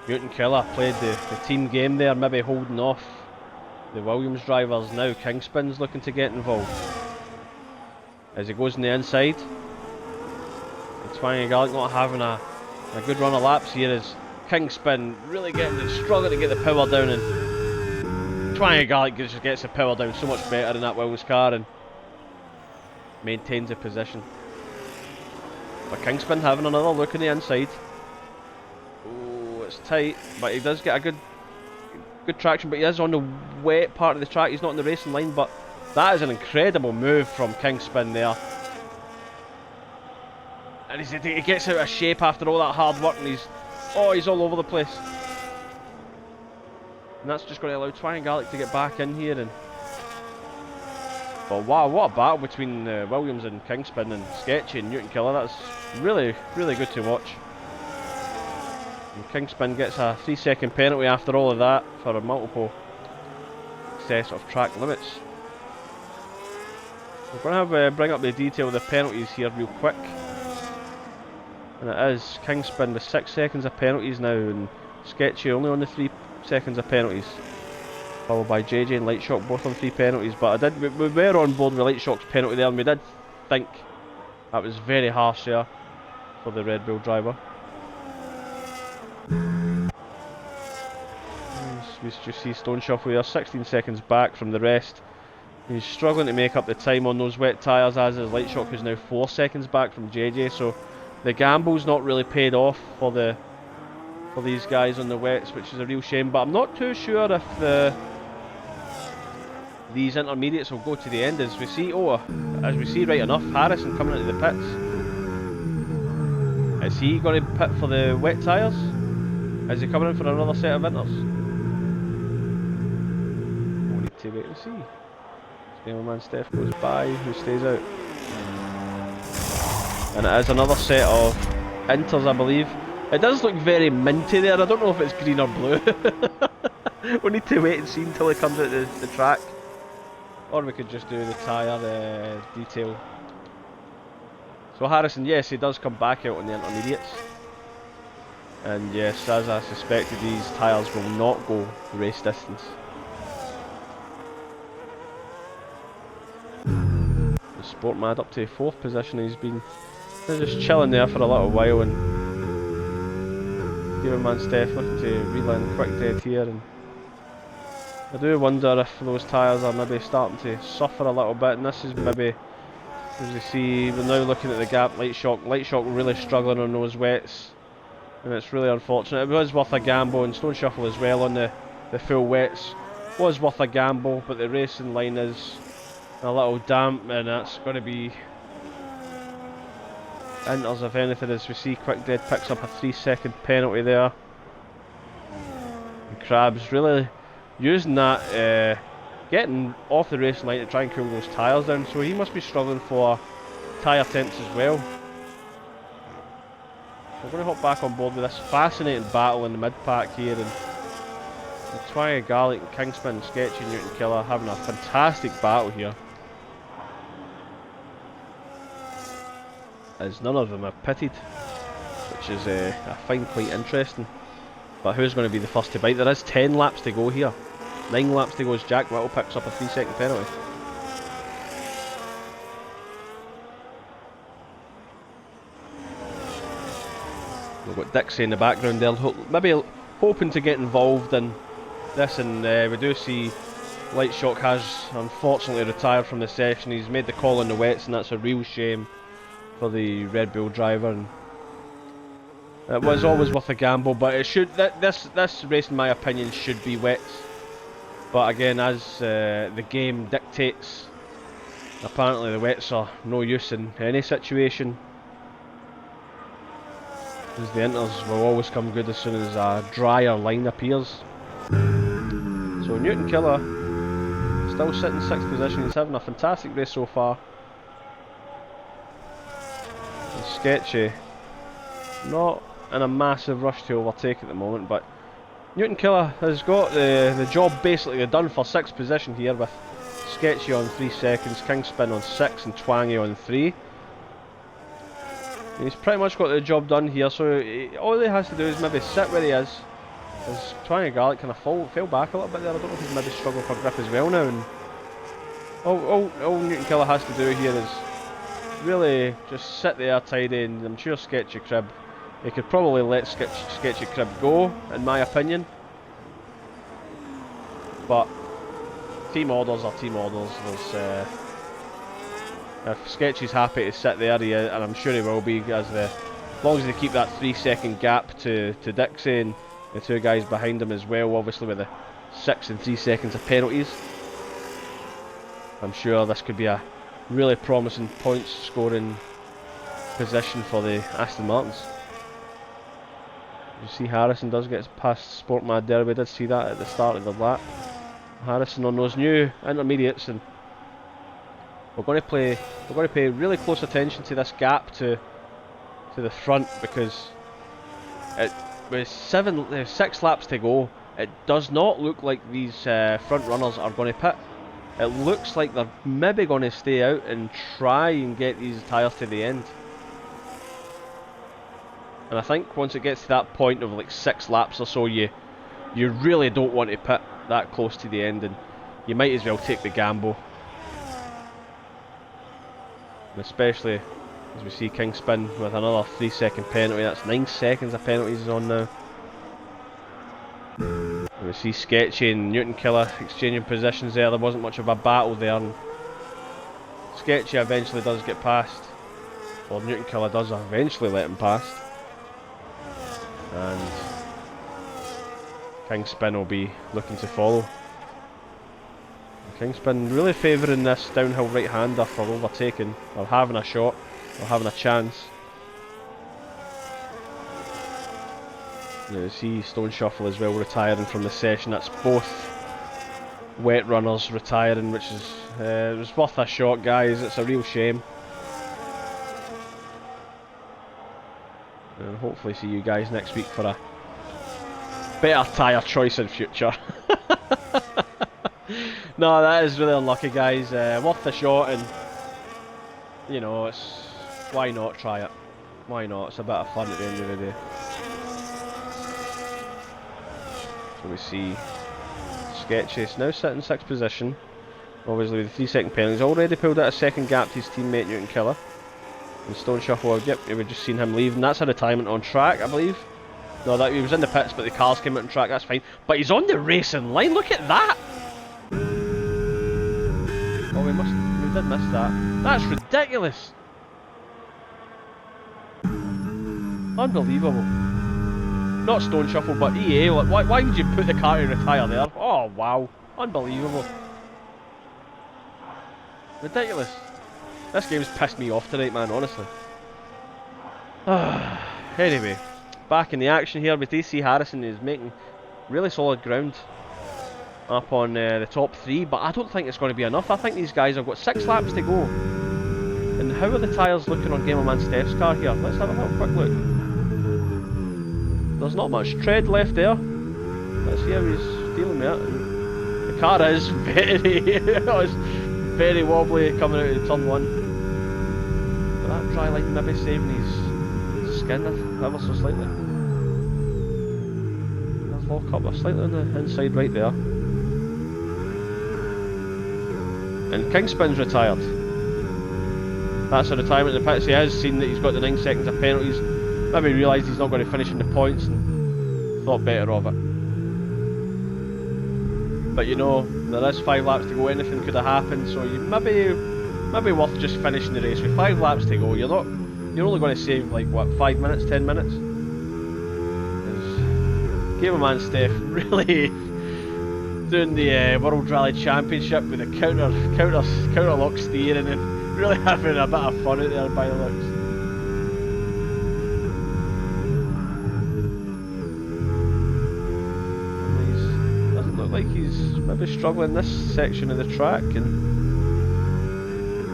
Newton Killer played the team game there, maybe holding off the Williams drivers. Now Kingspin's looking to get involved as he goes on the inside. And Twangy Garlic not having a good run of laps here as Kingspin really struggling to get the power down, and Twangy Garlic just gets the power down so much better in that Williams car and maintains the position. But Kingspin having another look on the inside. Oh, it's tight, but he does get a good traction, but he is on the wet part of the track. He's not on the racing line, but that is an incredible move from Kingspin there. And he gets out of shape after all that hard work, and he's all over the place. And that's just going to allow Twangy Garlic to get back in here. But wow, what a battle between Williams and Kingspin and Sketchy and Newton Killer. That's really, really good to watch. And Kingspin gets a 3-second penalty after all of that for a multiple excess of track limits. We're going to bring up the detail of the penalties here real quick. And it is Kingspin with 6 seconds of penalties now, and Sketchy only on the 3 seconds of penalties. Followed by JJ and Lightshock both on 3 penalties. But we were on board with Lightshock's penalty there, and we did think that was very harsh there for the Red Bull driver. We just see Stone Shuffle here, 16 seconds back from the rest. He's struggling to make up the time on those wet tyres, as is Lightshock, who's now 4 seconds back from JJ. So the gamble's not really paid off for these guys on the wets, which is a real shame. But I'm not too sure if these intermediates will go to the end. As we see right enough, Harrison coming into the pits. Is he going to pit for the wet tyres? Is he coming in for another set of inters? We'll need to wait and see. Man Steph goes by, who stays out? And it is another set of inters, I believe. It does look very minty there. I don't know if it's green or blue. We'll need to wait and see until he comes out the track. Or we could just do the tyre detail. So Harrison, yes, he does come back out on the intermediates. And yes, as I suspected, these tyres will not go the race distance. The Sport Mad up to 4th position. He's been just chilling there for a little while, and Man Steph looking to reland quick dead here. And I do wonder if those tyres are maybe starting to suffer a little bit, and this is maybe, as you see, we're now looking at the gap. Light Shock really struggling on those wets, and it's really unfortunate. It was worth a gamble, and Stone Shuffle as well on the full wets was worth a gamble, but the racing line is a little damp, and that's going to be inters if anything. As we see, Quick Dead picks up a 3-second penalty there. And Krabs really using that, getting off the racing line to try and cool those tyres down, so he must be struggling for tyre temps as well. We're going to hop back on board with this fascinating battle in the mid-pack here, and Twang Garlic and Kingspin, Sketchy, Newton Killer having a fantastic battle here, as none of them have pitted, which is I find quite interesting. But who's going to be the first to bite? There is 10 laps to go here. 9 laps to go as Jack Whittle picks up a 3-second penalty. We've got Dixie in the background there, maybe hoping to get involved in this, and we do see Light Shock has unfortunately retired from the session. He's made the call on the wets, and that's a real shame for the Red Bull driver. And it was always worth a gamble, but it should. This race, in my opinion, should be wets. But again, as the game dictates, apparently the wets are no use in any situation, as the inters will always come good as soon as a drier line appears. So Newton Killer still sitting 6th position. He's having a fantastic race so far. And Sketchy not in a massive rush to overtake at the moment, but Newton Killer has got the job basically done for 6th position here, with Sketchy on 3 seconds, Kingspin on 6 and Twangy on 3. He's pretty much got the job done here, so all he has to do is maybe sit where he is. As Twangy Garlic kind of fell back a little bit there. I don't know if he's maybe struggling for grip as well now. And all Newton Killer has to do here is really just sit there tidy, and I'm sure Sketchy Crib, he could probably let Sketchy Crib go, in my opinion. But team orders are team orders. There's if Sketchy's happy to sit there, and I'm sure he will be, as long as they keep that 3-second gap to Dixie and the 2 guys behind him as well, obviously with the 6 and 3 seconds of penalties. I'm sure this could be a really promising points scoring position for the Aston Martins. You see Harrison does get past Sport Mad there. We did see that at the start of the lap. Harrison on those new intermediates, and we're going to pay really close attention to this gap to the front, because with 6 laps to go, it does not look like these front runners are going to pit. It looks like they're maybe going to stay out and try and get these tyres to the end. And I think once it gets to that point of like 6 laps or so, you really don't want to pit that close to the end, and you might as well take the gamble. And especially as we see Kingspin with another 3-second penalty. That's 9 seconds of penalties he's on now. And we see Sketchy and Newton Killer exchanging positions there. There wasn't much of a battle there, and Sketchy eventually does get past Well, Newton Killer does eventually let him past. And Kingspin will be looking to follow. Kingspin really favouring this downhill right-hander for overtaking, or having a shot, or having a chance. You see Stone Shuffle as well retiring from the session. That's both wet runners retiring, which is it was worth a shot, guys. It's a real shame. And hopefully see you guys next week for a better tyre choice in future. No, that is really unlucky, guys. Worth the shot, and you know, it's why not try it? Why not? It's a bit of fun at the end of the day. So we see Sketchy's now sitting 6th position. Obviously with the 3-second penalty. He's already pulled out a second gap to his teammate Newton Killer. And Stone Shuffle, yep, we've just seen him leave, and that's a retirement on track, I believe. No, that he was in the pits, but the cars came out on track, that's fine. But he's on the racing line, look at that! Oh, we did miss that. That's ridiculous! Unbelievable. Not Stone Shuffle, but EA, like, why would you put the car to retire there? Oh, wow. Unbelievable. Ridiculous. This game's pissed me off tonight, man, honestly. Anyway, back in the action here with AC Harrison, is making really solid ground up on the top 3, but I don't think it's going to be enough. I think these guys have got 6 laps to go. And how are the tyres looking on Gamerman Steph's car here? Let's have a little quick look. There's not much tread left there. Let's see how he's dealing with it. The car is very wobbly coming out of turn 1. But that dry line maybe saving his skin ever so slightly. There's lock up slightly on the inside right there. And Kingspin's retired. That's a retirement in the pits. He has seen that he's got the 9 seconds of penalties. Maybe realised he's not going to finish in the points and thought better of it. But you know, there is 5 laps to go, anything could have happened, so you maybe worth just finishing the race. With 5 laps to go, you're only going to save like what, 5 minutes, 10 minutes? Gamerman Steph really doing the World Rally Championship with a counter lock steering and really having a bit of fun out there by the looks. Doesn't look like he's maybe struggling this section of the track, and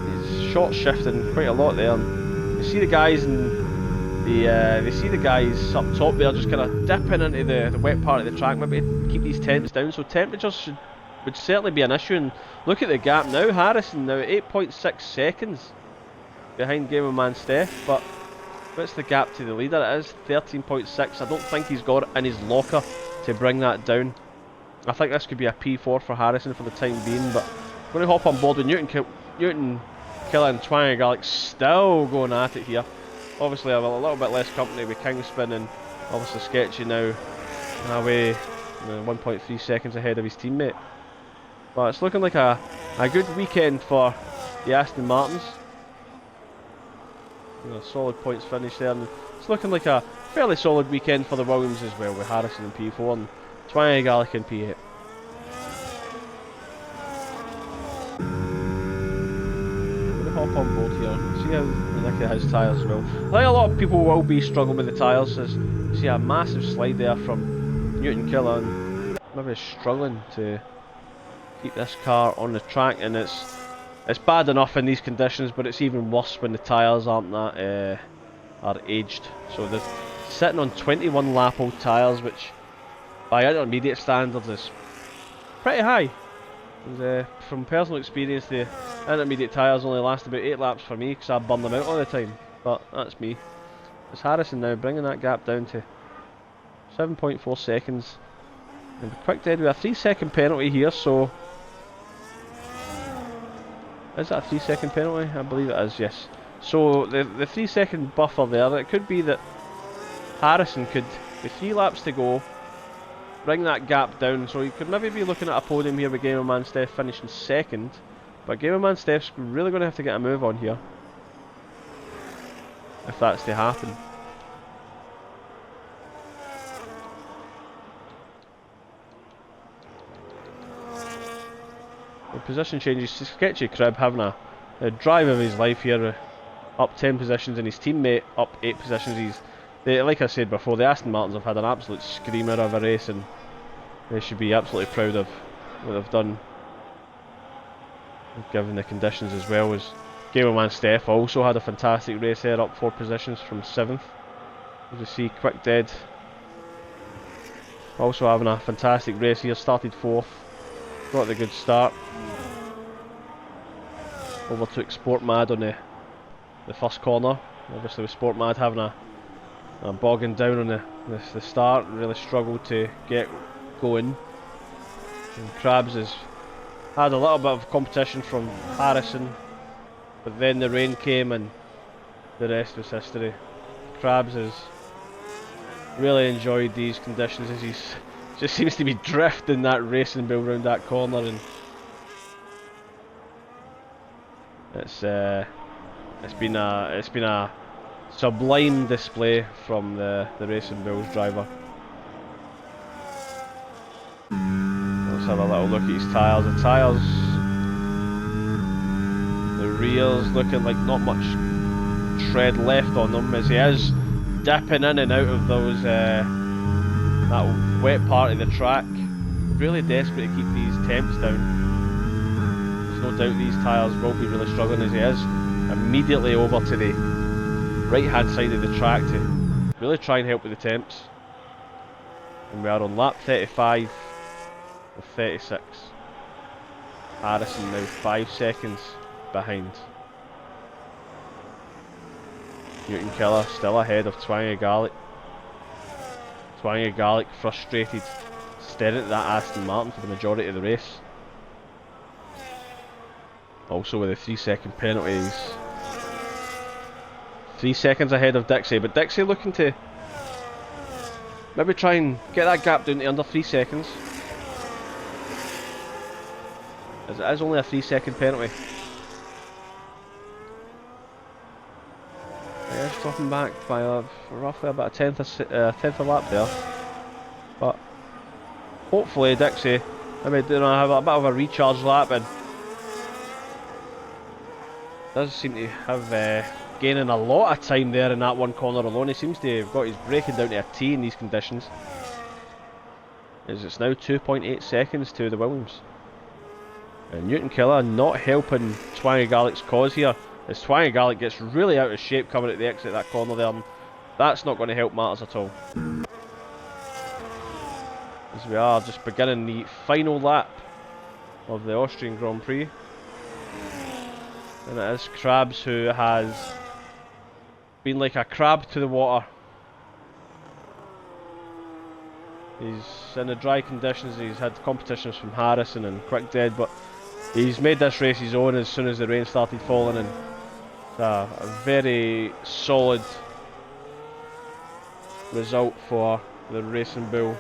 he's short shifting quite a lot there. And you see the guys up top there just kind of dipping into the wet part of the track. Maybe keep these temps down, so temperatures would certainly be an issue. And look at the gap now. Harrison now at 8.6 seconds behind Gamerman Steph, but what's the gap to the leader? It is 13.6. I don't think he's got it in his locker to bring that down. I think this could be a P4 for Harrison for the time being, but I'm going to hop on board with Newton Killer and Twang Garlic still going at it here. Obviously I have a little bit less company with Kingspin, and obviously Sketchy now away 1.3 seconds ahead of his teammate. But it's looking like a good weekend for the Aston Martins. A solid points finish there, and it's looking like a fairly solid weekend for the Williams as well, with Harrison in P4 and Twang Garlic in P8. Hop on board here, see how the nick of his tyres as well. I think a lot of people will be struggling with the tyres, as you see a massive slide there from Newton Killer, and maybe struggling to keep this car on the track. And it's bad enough in these conditions, but it's even worse when the tyres aren't that are aged. So they're sitting on 21 lap old tyres, which by intermediate standards is pretty high. From personal experience, the intermediate tyres only last about 8 laps for me because I burn them out all the time, but that's me. It's Harrison now bringing that gap down to 7.4 seconds, and quick dead with a 3-second penalty here. So is that a 3-second penalty? I believe it is, yes. So the 3-second buffer there, it could be that Harrison could, with 3 laps to go, bring that gap down, so you could maybe be looking at a podium here with Gamerman Steph finishing 2nd, but Gamerman Steph's really going to have to get a move on here. if that's to happen. The position changes. Sketchy Crib having a drive of his life here, up 10 positions, and his teammate up 8 positions. Like I said before, the Aston Martins have had an absolute screamer of a race, and they should be absolutely proud of what they've done, given the conditions, as well as Gamerman Steph also had a fantastic race there, up 4 positions from 7th. As you see, Quick Dead also having a fantastic race here, started 4th, got the good start. Overtook Sport Mad on the first corner. Obviously with Sport Mad having a bogging down on the start, really struggled to get going. And Krabs has had a little bit of competition from Harrison, but then the rain came and the rest was history. Krabs has really enjoyed these conditions, as he just seems to be drifting that racing bill round that corner, and it's been a sublime display from the Racing Bulls driver. Let's have a little look at his tyres. The tyres, the rears looking like not much tread left on them, as he is dipping in and out of those that wet part of the track. Really desperate to keep these temps down. There's no doubt these tyres will be really struggling, as he is immediately over to the right hand side of the track to really try and help with the temps. And we are on lap 35 of 36. Harrison now 5 seconds behind. Newton Killer still ahead of Twangy Garlic. Twangy Garlic frustrated, staring at that Aston Martin for the majority of the race. Also with the 3-second penalties. 3 seconds ahead of Dixie, but Dixie looking to maybe try and get that gap down to under 3 seconds, as it is only a 3-second penalty. Yeah, it's dropping back by roughly about a tenth of lap there, but hopefully Dixie maybe have a bit of a recharge lap, and does seem to have gaining a lot of time there in that one corner alone. He seems to have got his braking down to a T in these conditions, as it's now 2.8 seconds to the Williams. And Newton Killer not helping Twangy Garlic's cause here, as Twangy Garlic gets really out of shape coming at the exit of that corner there, and that's not going to help matters at all. As we are just beginning the final lap of the Austrian Grand Prix. And it is Krabs who has been like a crab to the water. He's in the dry conditions, he's had competitions from Harrison and Quick Dead, but he's made this race his own as soon as the rain started falling, and it's a very solid result for the Racing Bull.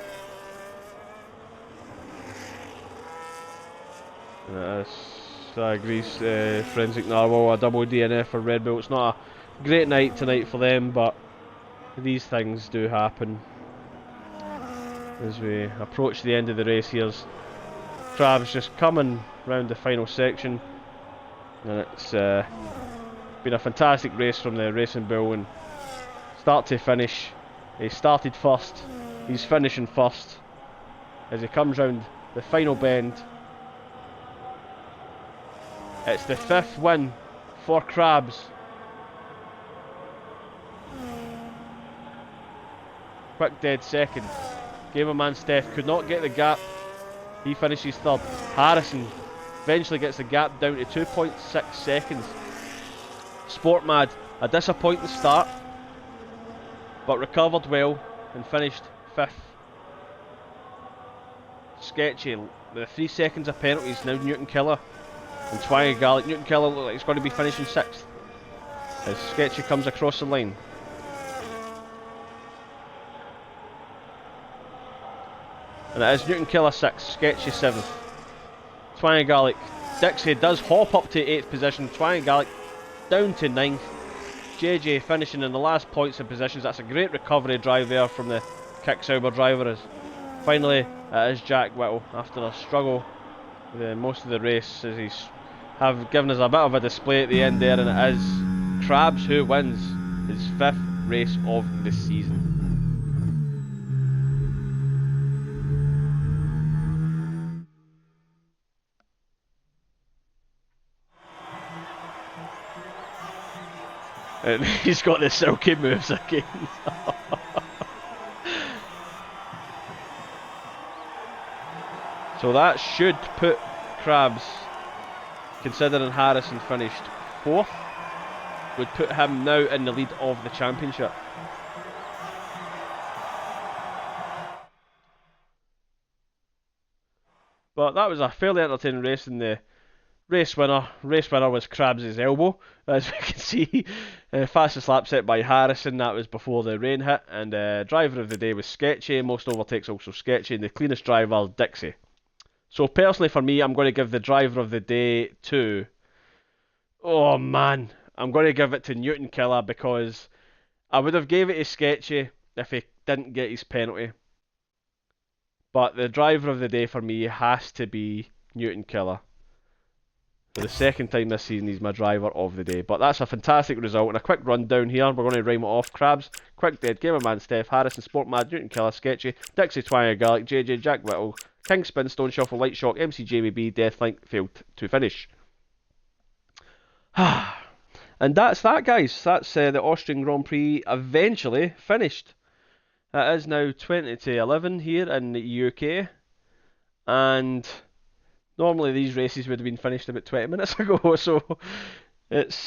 And it is, I agree, Forensic Narwhal, a double DNF for Red Bull. It's not a great night tonight for them, but these things do happen. As we approach the end of the race, here's Krabs just coming round the final section, and it's been a fantastic race from the Racing Bull, and start to finish. He started first, he's finishing first as he comes round the final bend. It's the 5th win for Krabs. Quick Dead second. Gamerman Steph could not get the gap. He finishes third. Harrison eventually gets the gap down to 2.6 seconds. Sport Mad, a disappointing start, but recovered well and finished 5th. Sketchy, with 3 seconds of penalties, now Newton Killer and Twangy Garlic. Newton Killer looks like he's going to be finishing 6th as Sketchy comes across the line. And it is Newton Killer 6th, Sketchy 7th. Twangy Garlic. Dixie does hop up to 8th position. Twangy Garlic down to 9th. JJ finishing in the last points and positions. That's a great recovery drive there from the Kicksauber driver. As finally, it is Jack Whittle after a struggle with most of the race, as he's have given us a bit of a display at the end there, and it is Krabs who wins his 5th race of the season. And he's got the silky moves again. So that should put Krabs, considering Harrison finished 4th, would put him now in the lead of the championship. But that was a fairly entertaining race, and the race winner was Krabs' elbow, as we can see. Fastest lap set by Harrison, that was before the rain hit, and driver of the day was Sketchy, most overtakes also Sketchy, and the cleanest driver, Dixie. So personally for me, I'm going to give the driver of the day to... Oh man, I'm going to give it to Newton Killer, because I would have gave it to Sketchy if he didn't get his penalty. But the driver of the day for me has to be Newton Killer. For the 2nd time this season, he's my driver of the day. But that's a fantastic result, and a quick rundown here. We're going to rhyme it off. Krabs, Quick Dead, Gamer Man Steph, Harrison, Sport Mad, Newton Killer, Sketchy, Dixie, Twanger Garlic, JJ, Jack Whittle, King Spin, Stone Shuffle, Light Shock, MC JBB, Deathlink failed to finish. And that's that, guys. That's the Austrian Grand Prix eventually finished. It is now 20 to 11 here in the UK, and normally these races would have been finished about 20 minutes ago, so it's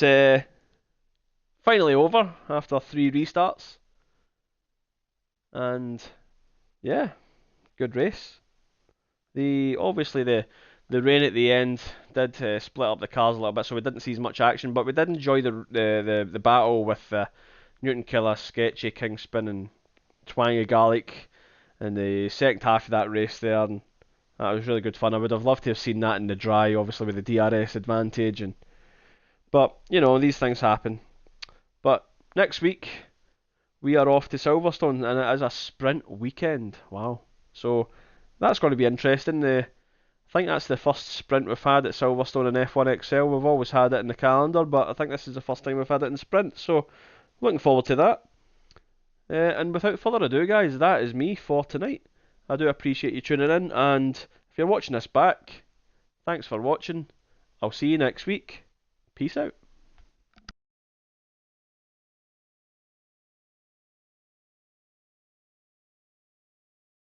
finally over after 3 restarts. And yeah, good race. Obviously the rain at the end did split up the cars a little bit, so we didn't see as much action, but we did enjoy the battle with Newton Killer, Sketchy, King Spin, and Twangy Garlic in the second half of that race there, and that was really good fun. I would have loved to have seen that in the dry, obviously with the DRS advantage, but you know, these things happen. But next week we are off to Silverstone, and it is a sprint weekend. Wow! So that's going to be interesting. I think that's the first sprint we've had at Silverstone in F1XL. We've always had it in the calendar, but I think this is the first time we've had it in sprint. So looking forward to that. And without further ado, guys, that is me for tonight. I do appreciate you tuning in, and if you're watching this back, thanks for watching. I'll see you next week. Peace out.